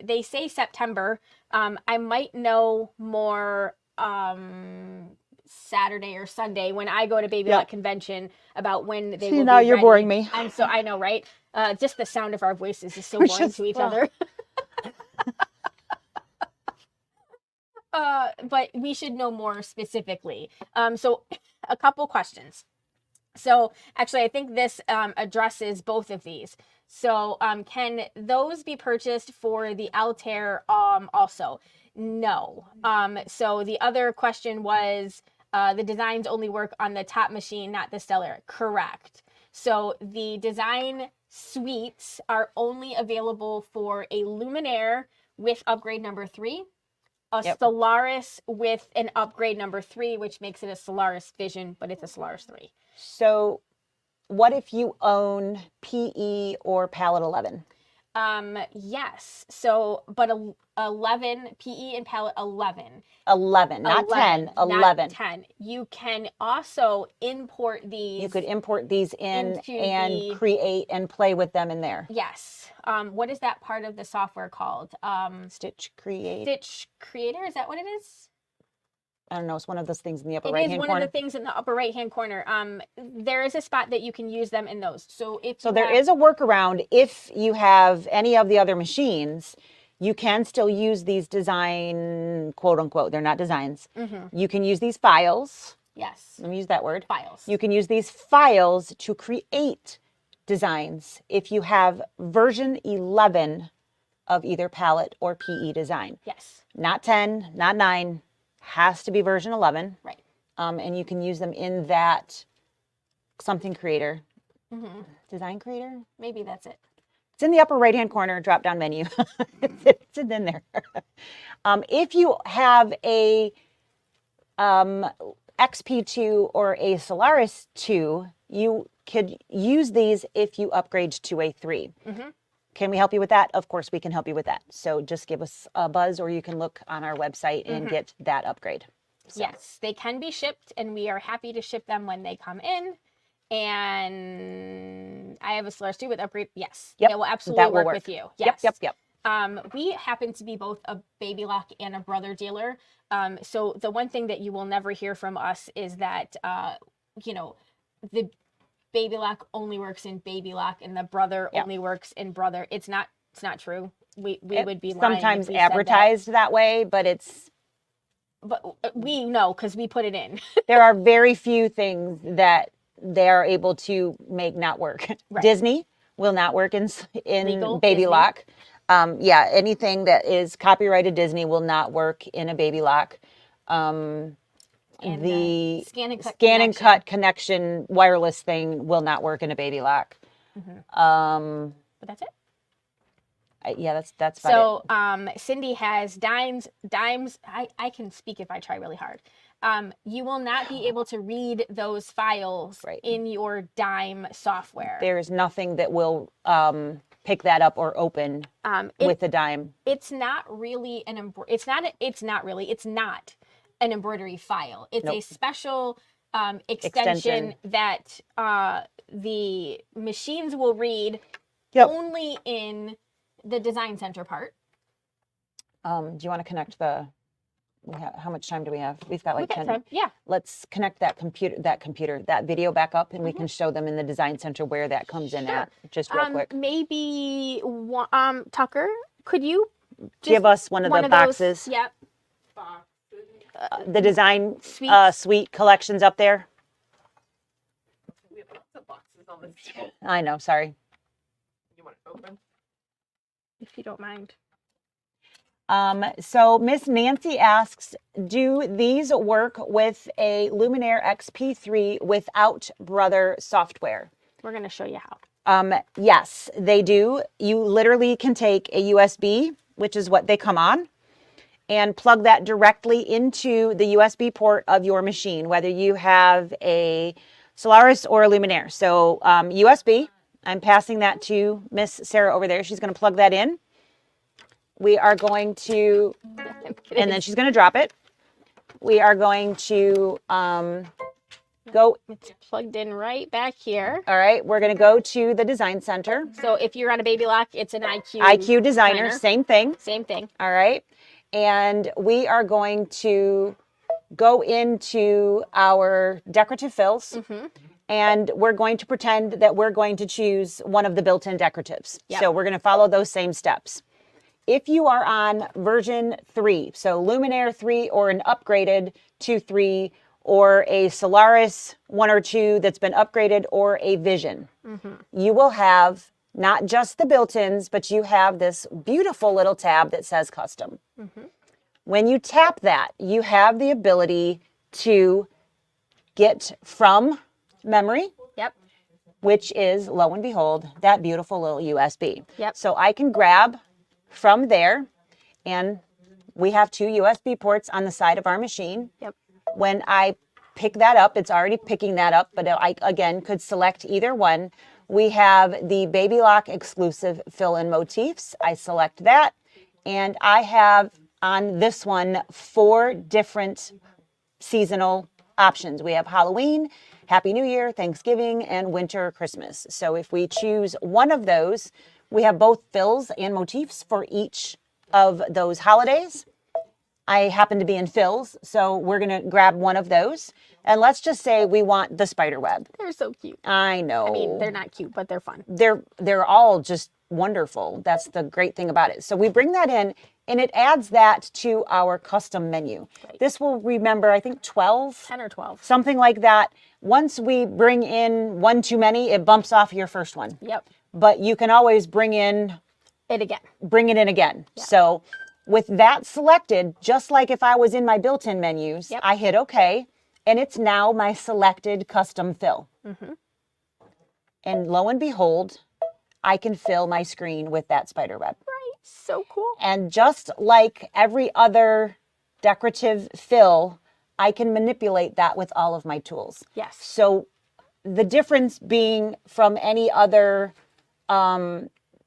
They say September. I might know more Saturday or Sunday when I go to Babylock Convention about when they will be now you're ready. boring me. I know, right? Just the sound of our voices is so boring to each other. But we should know more specifically. So a couple questions. So actually, I think this addresses both of these. So can those be purchased for the Altair also? No. So the other question was, the designs only work on the top machine, not the Stellaire. Correct. So the design suites are only available for a Luminaire with upgrade number 3, a Stellaris with an upgrade number 3, which makes it a Solaris Vision, but it's a Solaris 3. So what if you own PE or Palette 11? Yes. So, but 11, PE and Palette 11. 11, not 10, 11. Not 10. You can also import these. You could import these in and create and play with them in there. Yes. What is that part of the software called? Stitch Create. Stitch Creator, is that what it is? I don't know. It's one of those things in the upper right-hand corner. It is one of the things in the upper right-hand corner. There is a spot that you can use them in those. So there is a workaround. If you have any of the other machines, you can still use these design, quote unquote. They're not designs. You can use these files. Yes. Let me use that word. Files. You can use these files to create designs if you have version 11 of either palette or PE design. Yes. Not 10, not 9. Has to be version 11. Right. And you can use them in that something creator. Design creator? Maybe that's it. It's in the upper right-hand corner, drop-down menu. It's in there. If you have a XP2 or a Solaris 2, you could use these if you upgrade to a 3. Can we help you with that? Of course, we can help you with that. So just give us a buzz, or you can look on our website and get that upgrade. So. Yes, they can be shipped, and we are happy to ship them when they come in. And I have a Solaris 2 with upgrade. Yes, that will absolutely work with you. Yes. Yep. We happen to be both a Babylock and a Brother dealer. So the one thing that you will never hear from us is that, the Babylock only works in Babylock and the Brother only works in Brother. It's not true. We would be lying sometimes advertised that way, but it's. But we know because we put it in. There are very few things that they are able to make not work. Right. Disney will not work in Babylock. Anything that is copyrighted Disney will not work in a Babylock. And the scan and cut connection wireless thing will not work in a Babylock. But that's it. That's about it. Cindy has dimes. I can speak if I try really hard. You will not be able to read those files in your dime software. There's nothing that will pick that up or open with the dime. It's not really it's not an embroidery file. It's a special extension that the machines will read Yep. only in the design center part. Do you want to connect the, how much time do we have? We've got like 10. Time. Yeah. Let's connect that video back up, and we can show them in the design center where that comes in at, just real quick. Maybe, Tucker, could you give us one of the boxes? Yep. The design suite collections up there. We have lots of boxes on this table. I know, sorry. You want it open? If you don't mind. So Miss Nancy asks, do these work with a Luminaire XP3 without Brother software? We're going to show you how. Yes, they do. You literally can take a USB, which is what they come on, and plug that directly into the USB port of your machine, whether you have a Solaris or a Luminaire. So USB, I'm passing that to Miss Sarah over there. She's going to plug that in. We are going to, and then she's going to drop it. We are going to go. It's plugged in right back here. All right, we're going to go to the design center. So if you're on a Babylock, it's an IQ Designer, same thing. Same thing. All right, and we are going to go into our decorative fills. And we're going to pretend that we're going to choose one of the built-in decoratives. Yep. So we're going to follow those same steps. If you are on version 3, so Luminaire 3 or an upgraded to 3, or a Solaris 1 or 2 that's been upgraded, or a Vision, you will have not just the built-ins, but you have this beautiful little tab that says custom. When you tap that, you have the ability to get from memory, which is, lo and behold, that beautiful little USB. So I can grab from there, and we have 2 USB ports on the side of our machine. When I pick that up, it's already picking that up, but I, again, could select either one. We have the Babylock exclusive fill-in motifs. I select that, and I have on this one 4 different seasonal options. We have Halloween, Happy New Year, Thanksgiving, and Winter, Christmas. So if we choose one of those, we have both fills and motifs for each of those holidays. I happen to be in fills, so we're going to grab one of those. And let's just say we want the spider web. They're so cute. I know. I mean, they're not cute, but they're fun. They're all just wonderful. That's the great thing about it. So we bring that in, and it adds that to our custom menu. This will remember, I think, 12? 10 or 12. Something like that. Once we bring in one too many, it bumps off your first one. But you can always bring it in again. So with that selected, just like if I was in my built-in menus, I hit OK, and it's now my selected custom fill. And lo and behold, I can fill my screen with that spider web. So cool. And just like every other decorative fill, I can manipulate that with all of my tools. So the difference being from any other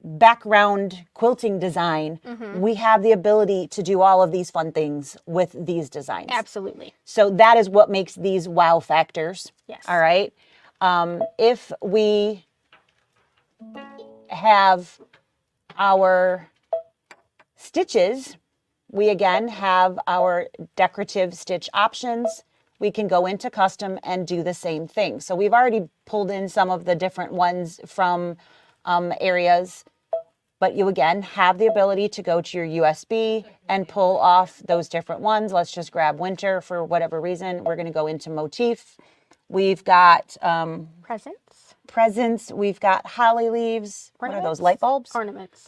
background quilting design, we have the ability to do all of these fun things with these designs. Absolutely. So that is what makes these wow factors. All right. If we have our stitches, we again have our decorative stitch options. We can go into custom and do the same thing. So we've already pulled in some of the different ones from areas, but you again have the ability to go to your USB and pull off those different ones. Let's just grab winter for whatever reason. We're going to go into motif. We've got presents. We've got holly leaves. What are those, light bulbs? Ornaments?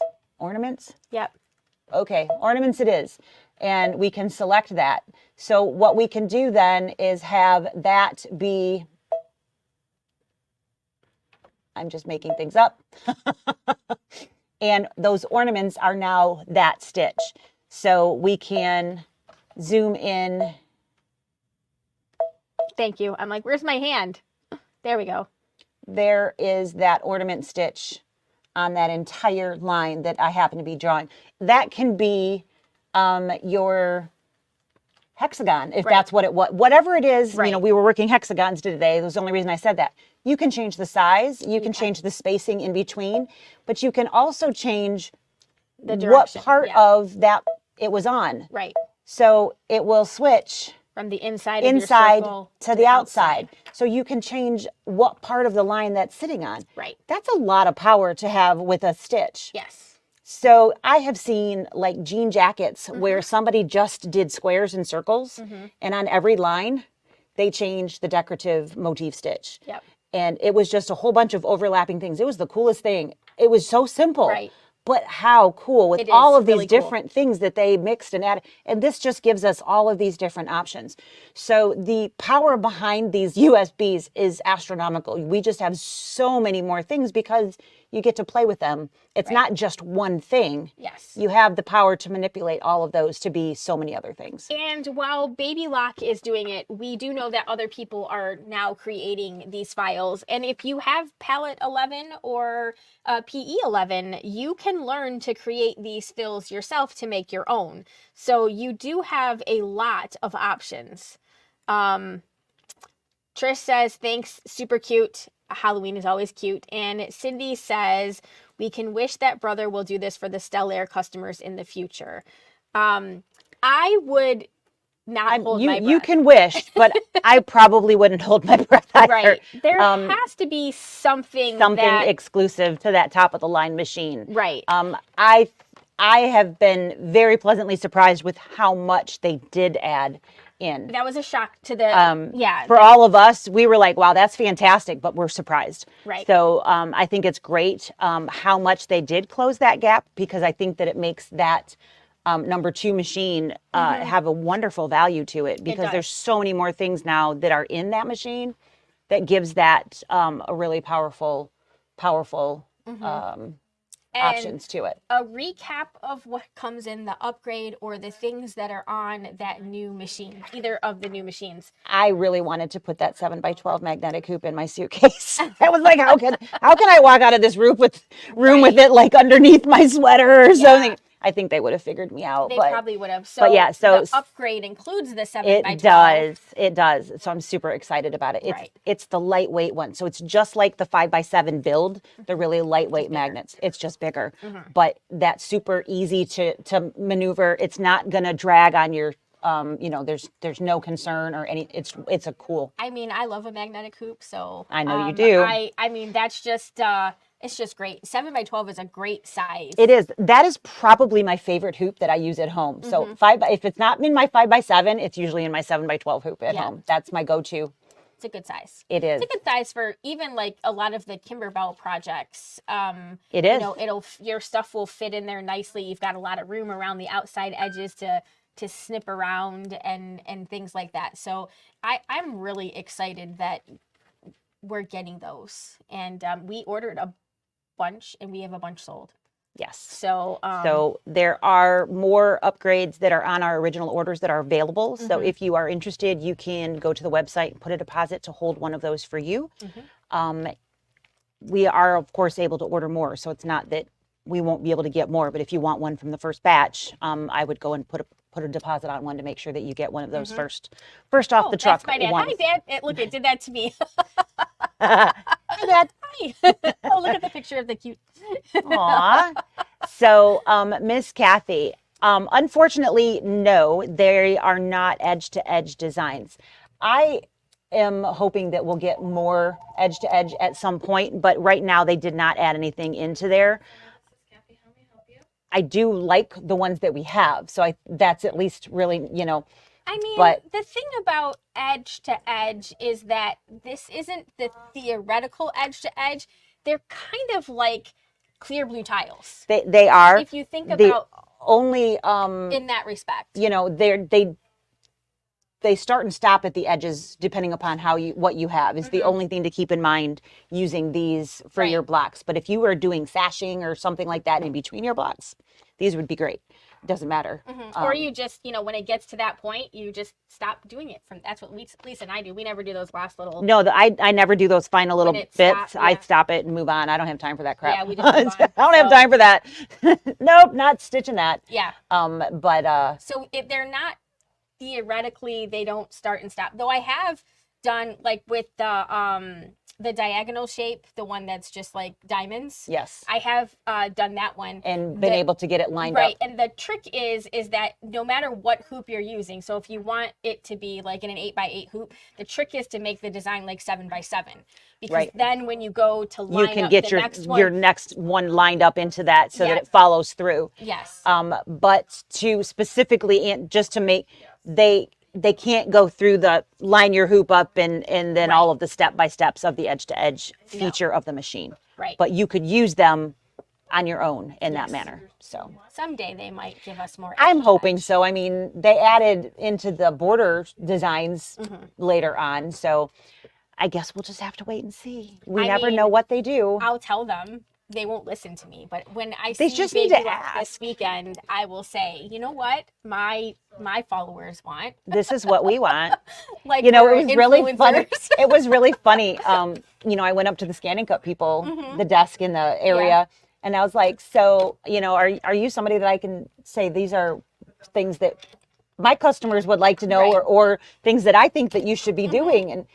Okay, ornaments it is. And we can select that. So what we can do then is have that be, I'm just making things up. And those ornaments are now that stitch. So we can zoom in. Thank you. I'm like, where's my hand? There we go. There is that ornament stitch on that entire line that I happen to be drawing. That can be your hexagon, if Right. that's what it was. Whatever it is, you know, Right. we were working hexagons today. That was the only reason I said that. You can change the size, you can change the spacing in between, but you can also change The what direction. part yeah. of that it was on. Right. So it will switch From the inside of your inside circle to the outside. So you can change what part of the line that's sitting on. Right. That's a lot of power to have with a stitch. Yes. So I have seen like jean jackets Mm-hmm. where somebody just did squares and circles, and on every line, they changed the decorative motif stitch. Yep. And it was just a whole bunch of overlapping things. It was the coolest thing. It was so simple. Right. But how cool with It all is of these really cool. different things that they mixed and added. And this just gives us all of these different options. So the power behind these USBs is astronomical. We just have so many more things because you get to play with them. It's not just one thing. Yes. You have the power to manipulate all of those to be so many other things. And while Babylock is doing it, we do know that other people are now creating these files. And if you have Palette 11 or PE 11, you can learn to create these fills yourself to make your own. So you do have a lot of options. Trish says, thanks, super cute. Halloween is always cute. And Cindy says, we can wish that Brother will do this for the Stellaire customers in the future. I would not hold my breath. You can wish, but I probably wouldn't hold my breath either. Right. There has to be something that... exclusive to that top of the line machine. Right. I have been very pleasantly surprised with how much they did add in. That was a shock to the... For all of us, we were like, wow, that's fantastic, but we're surprised. Right. So I think it's great how much they did close that gap, because I think that it makes that number 2 machine have a wonderful value to it, because does. there's so many more things now that are in that machine that gives that a really powerful options to it. A recap of what comes in the upgrade or the things that are on that new machine, either of the new machines. I really wanted to put that 7x12 magnetic hoop in my suitcase. I was like, how can I walk out of this room with it like underneath my sweater or something? I think they would have figured me out. They but probably would have. So, but yeah, so the upgrade includes the 7x12. It does. So I'm super excited about it. Right. It's the lightweight one. So it's just like the 5x7 build, the really lightweight magnets. It's just bigger, but that's super easy to maneuver. It's not going to drag on your, there's no concern or any, it's a cool. I mean, I love a magnetic hoop, so. I know you do. I mean, that's just, it's just great. 7x12 is a great size. It is. That is probably my favorite hoop that I use at home. So if it's not in my 5x7, it's usually in my 7x12 hoop at home. That's my go-to. It's a good size. It is. It's a good size for even like a lot of the Kimberbell projects. It is. You know, your stuff will fit in there nicely. You've got a lot of room around the outside edges to snip around and things like that. So I'm really excited that we're getting those. And we ordered a bunch and we have a bunch sold. Yes. So there are more upgrades that are on our original orders that are available. So if you are interested, you can go to the website and put a deposit to hold one of those for you. We are, of course, able to order more. So it's not that we won't be able to get more, but if you want one from the first batch, I would go and put a deposit on one to make sure that you get one of those first off the truck. That's my dad. Hi, Dad. Look, it did that to me. Hi, Dad. Hi. Oh, look at the picture of the cute. Aw. So, Miss Kathy, unfortunately, no, they are not edge-to-edge designs. I am hoping that we'll get more edge-to-edge at some point, but right now they did not add anything into there. Kathy, how may I help you? I do like the ones that we have, so that's at least really, I mean, but the thing about edge to edge is that this isn't the theoretical edge to edge. They're kind of like clear blue tiles. they are. If you think the about only in that respect. They start and stop at the edges depending upon what you have is the only thing to keep in mind using these for your blocks. But if you were doing sashing or something like that in between your blocks, these would be great. It doesn't matter. Or you just, when it gets to that point, you just stop doing it. That's what Lisa and I do. We never do those last little. No, I never do those final little When it bits. stops, I yeah. stop it and move on. I don't have time for that crap. Yeah, we just move on. I don't have time for that. Nope, not stitching that. Yeah. But So if they're not theoretically they don't start and stop. Though I have done like with the diagonal shape, the one that's just like diamonds. Yes. I have done that one. And been able to get it lined up. Right. And the trick is that no matter what hoop you're using, so if you want it to be like in an 8x8 hoop, the trick is to make the design like 7x7. Because then when you go to line you can up get the your next one, your next one lined up into that so that it follows through. Yes. But to specifically, and just to make, they can't go through the line your hoop up and then all of the step-by-steps of the edge-to-edge feature of the machine. Right. But you could use them on your own in that manner. So someday they might give us more. I'm hoping so. I mean, they added into the border designs later on. So I guess we'll just have to wait and see. We never know what they do. I'll tell them. They won't listen to me, but when I They see just need to Babylock ask. this weekend, I will say, you know what, my followers want. This is what we want. Like, you know, we're it was really funny. influencers. It was really funny. You know, I went up to the Scanning Cup people, the desk in the area, and I was like, so, you know, are you somebody that I can say these are things that my customers would like to know, or things that I think that you should be doing? And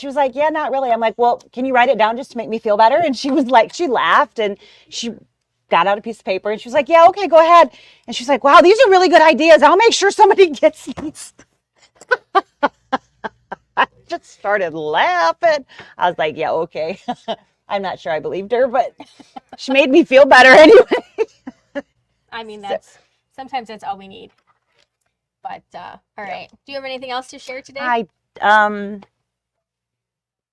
she was like, yeah, not really. I'm like, well, can you write it down just to make me feel better? And she was like, she laughed and she got out a piece of paper and she was like, yeah, okay, go ahead. And she's like, wow, these are really good ideas. I'll make sure somebody gets these. I just started laughing. I was like, yeah, okay. I'm not sure I believed her, but she made me feel better anyway. I mean, sometimes that's all we need. But, all right. Do you have anything else to share today?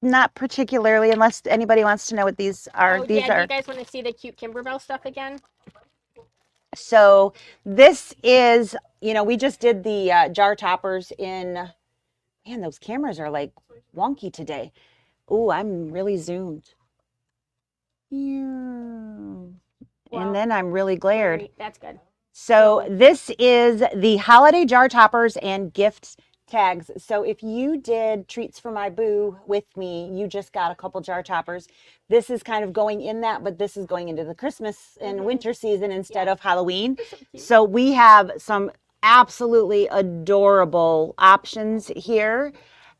Not particularly, unless anybody wants to know what these are. Oh, these do are. you guys want to see the cute Kimberbell stuff again? So this is, you know, we just did the jar toppers in, man, those cameras are like wonky today. Ooh, I'm really zoomed. And then I'm really glared. That's good. So this is the holiday jar toppers and gift tags. So if you did Treats for My Boo with me, you just got a couple jar toppers. This is kind of going in that, but this is going into the Christmas and winter season instead of Halloween. So we have some absolutely adorable options here.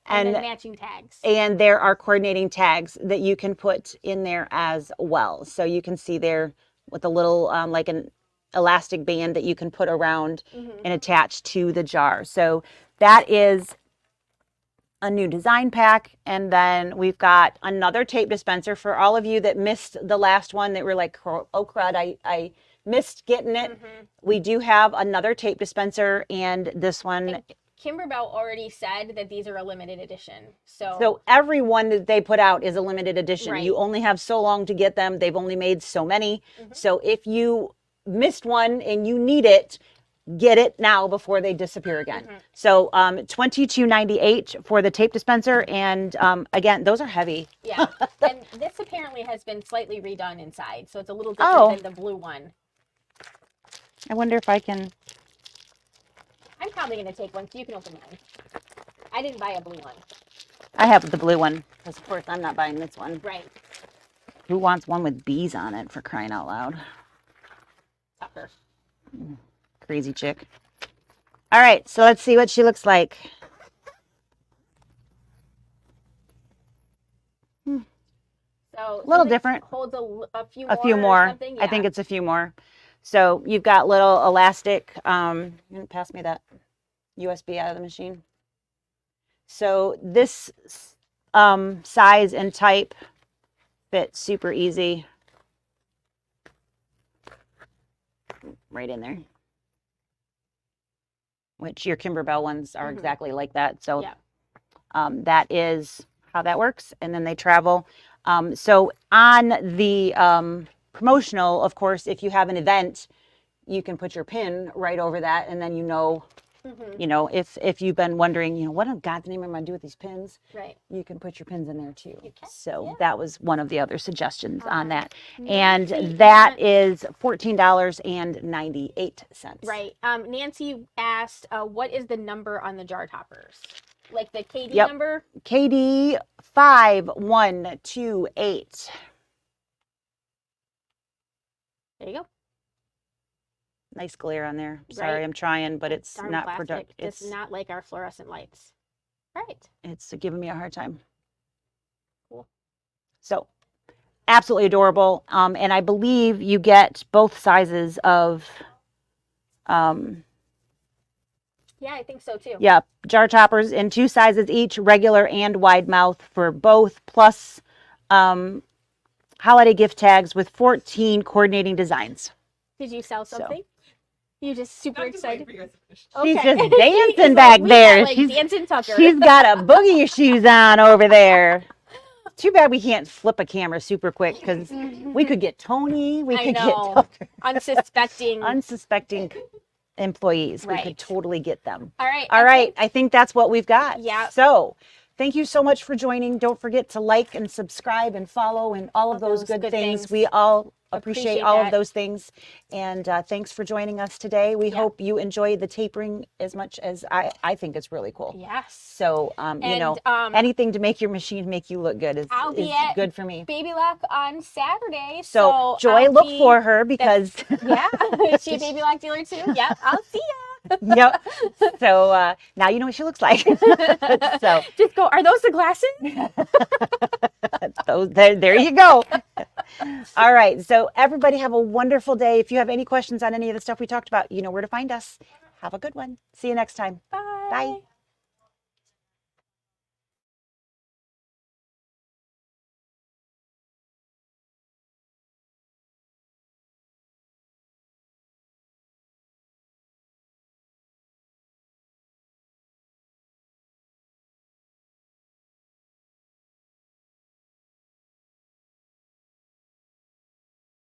And then matching tags. And there are coordinating tags that you can put in there as well. So you can see there with a little like an elastic band that you can put around and attach to the jar. So that is a new design pack. And then we've got another tape dispenser for all of you that missed the last one that were like, oh crud, I missed getting it. We do have another tape dispenser, and this one. And Kimberbell already said that these are a limited edition. So every one that they put out is a limited edition. Right. You only have so long to get them. They've only made so many. So if you missed one and you need it, get it now before they disappear again. So $22.98 for the tape dispenser, and again, those are heavy. Yeah, and this apparently has been slightly redone inside, so it's a little different than the blue one. I wonder if I can. I'm probably going to take one so you can open mine. I didn't buy a blue one. I have the blue one because, of course, I'm not buying this one. Right. Who wants one with bees on it, for crying out loud? Tucker. Crazy chick. All right, so let's see what she looks like. So a little different. Holds a few more. Or something? Yeah. I think it's a few more. So you've got little elastic. Pass me that USB out of the machine. So this size and type fit super easy. Right in there. Which your Kimberbell ones are exactly like that. So that is how that works. And then they travel. So on the promotional, of course, if you have an event, you can put your pin right over that, and then you know, if you've been wondering, what in God's name am I do with these pins? Right. You can put your pins in there too. So yeah. that was one of the other suggestions on that, and that is $14.98. Right. Nancy asked, what is the number on the jar toppers? Like the KD number? KD 5128. There you go. Nice glare on there. Sorry, Right. I'm trying, but it's Darn not plastic productive. does not like our fluorescent lights. Right. It's giving me a hard time. Cool. So absolutely adorable. And I believe you get both sizes of, Yeah, I think so too. yeah, jar toppers in 2 sizes each, regular and wide mouth for both, plus holiday gift tags with 14 coordinating designs. Did you sell So. something? You just super I'm just waiting excited. for you guys to finish. She's Okay. just dancing He's back like, "We there. got, like, She's dancing Tucker." She's got a boogie shoes on over there. Too bad we can't flip a camera super quick because we could get Tony. We I could know. get Tucker. Unsuspecting. Unsuspecting employees. We Right. could totally get them. All right. All right. I think that's what we've got. Yeah. So thank you so much for joining. Don't forget to like and subscribe and follow and all of those good things. We all appreciate all of that. those things. And thanks for joining us today. We hope you enjoy the tapering as much as I think it's really cool. Yes. So, you know, anything to make your machine make you look good is good for me. Babylock on Saturday. So Joy, look for her because... Yeah. Is she a Babylock dealer too? Yep. I'll see ya. Yep. So now you know what she looks like. So just go, are those the glasses? there you go. All right. So everybody have a wonderful day. If you have any questions on any of the stuff we talked about, you know where to find us. Have a good one. See you next time. Bye. Bye.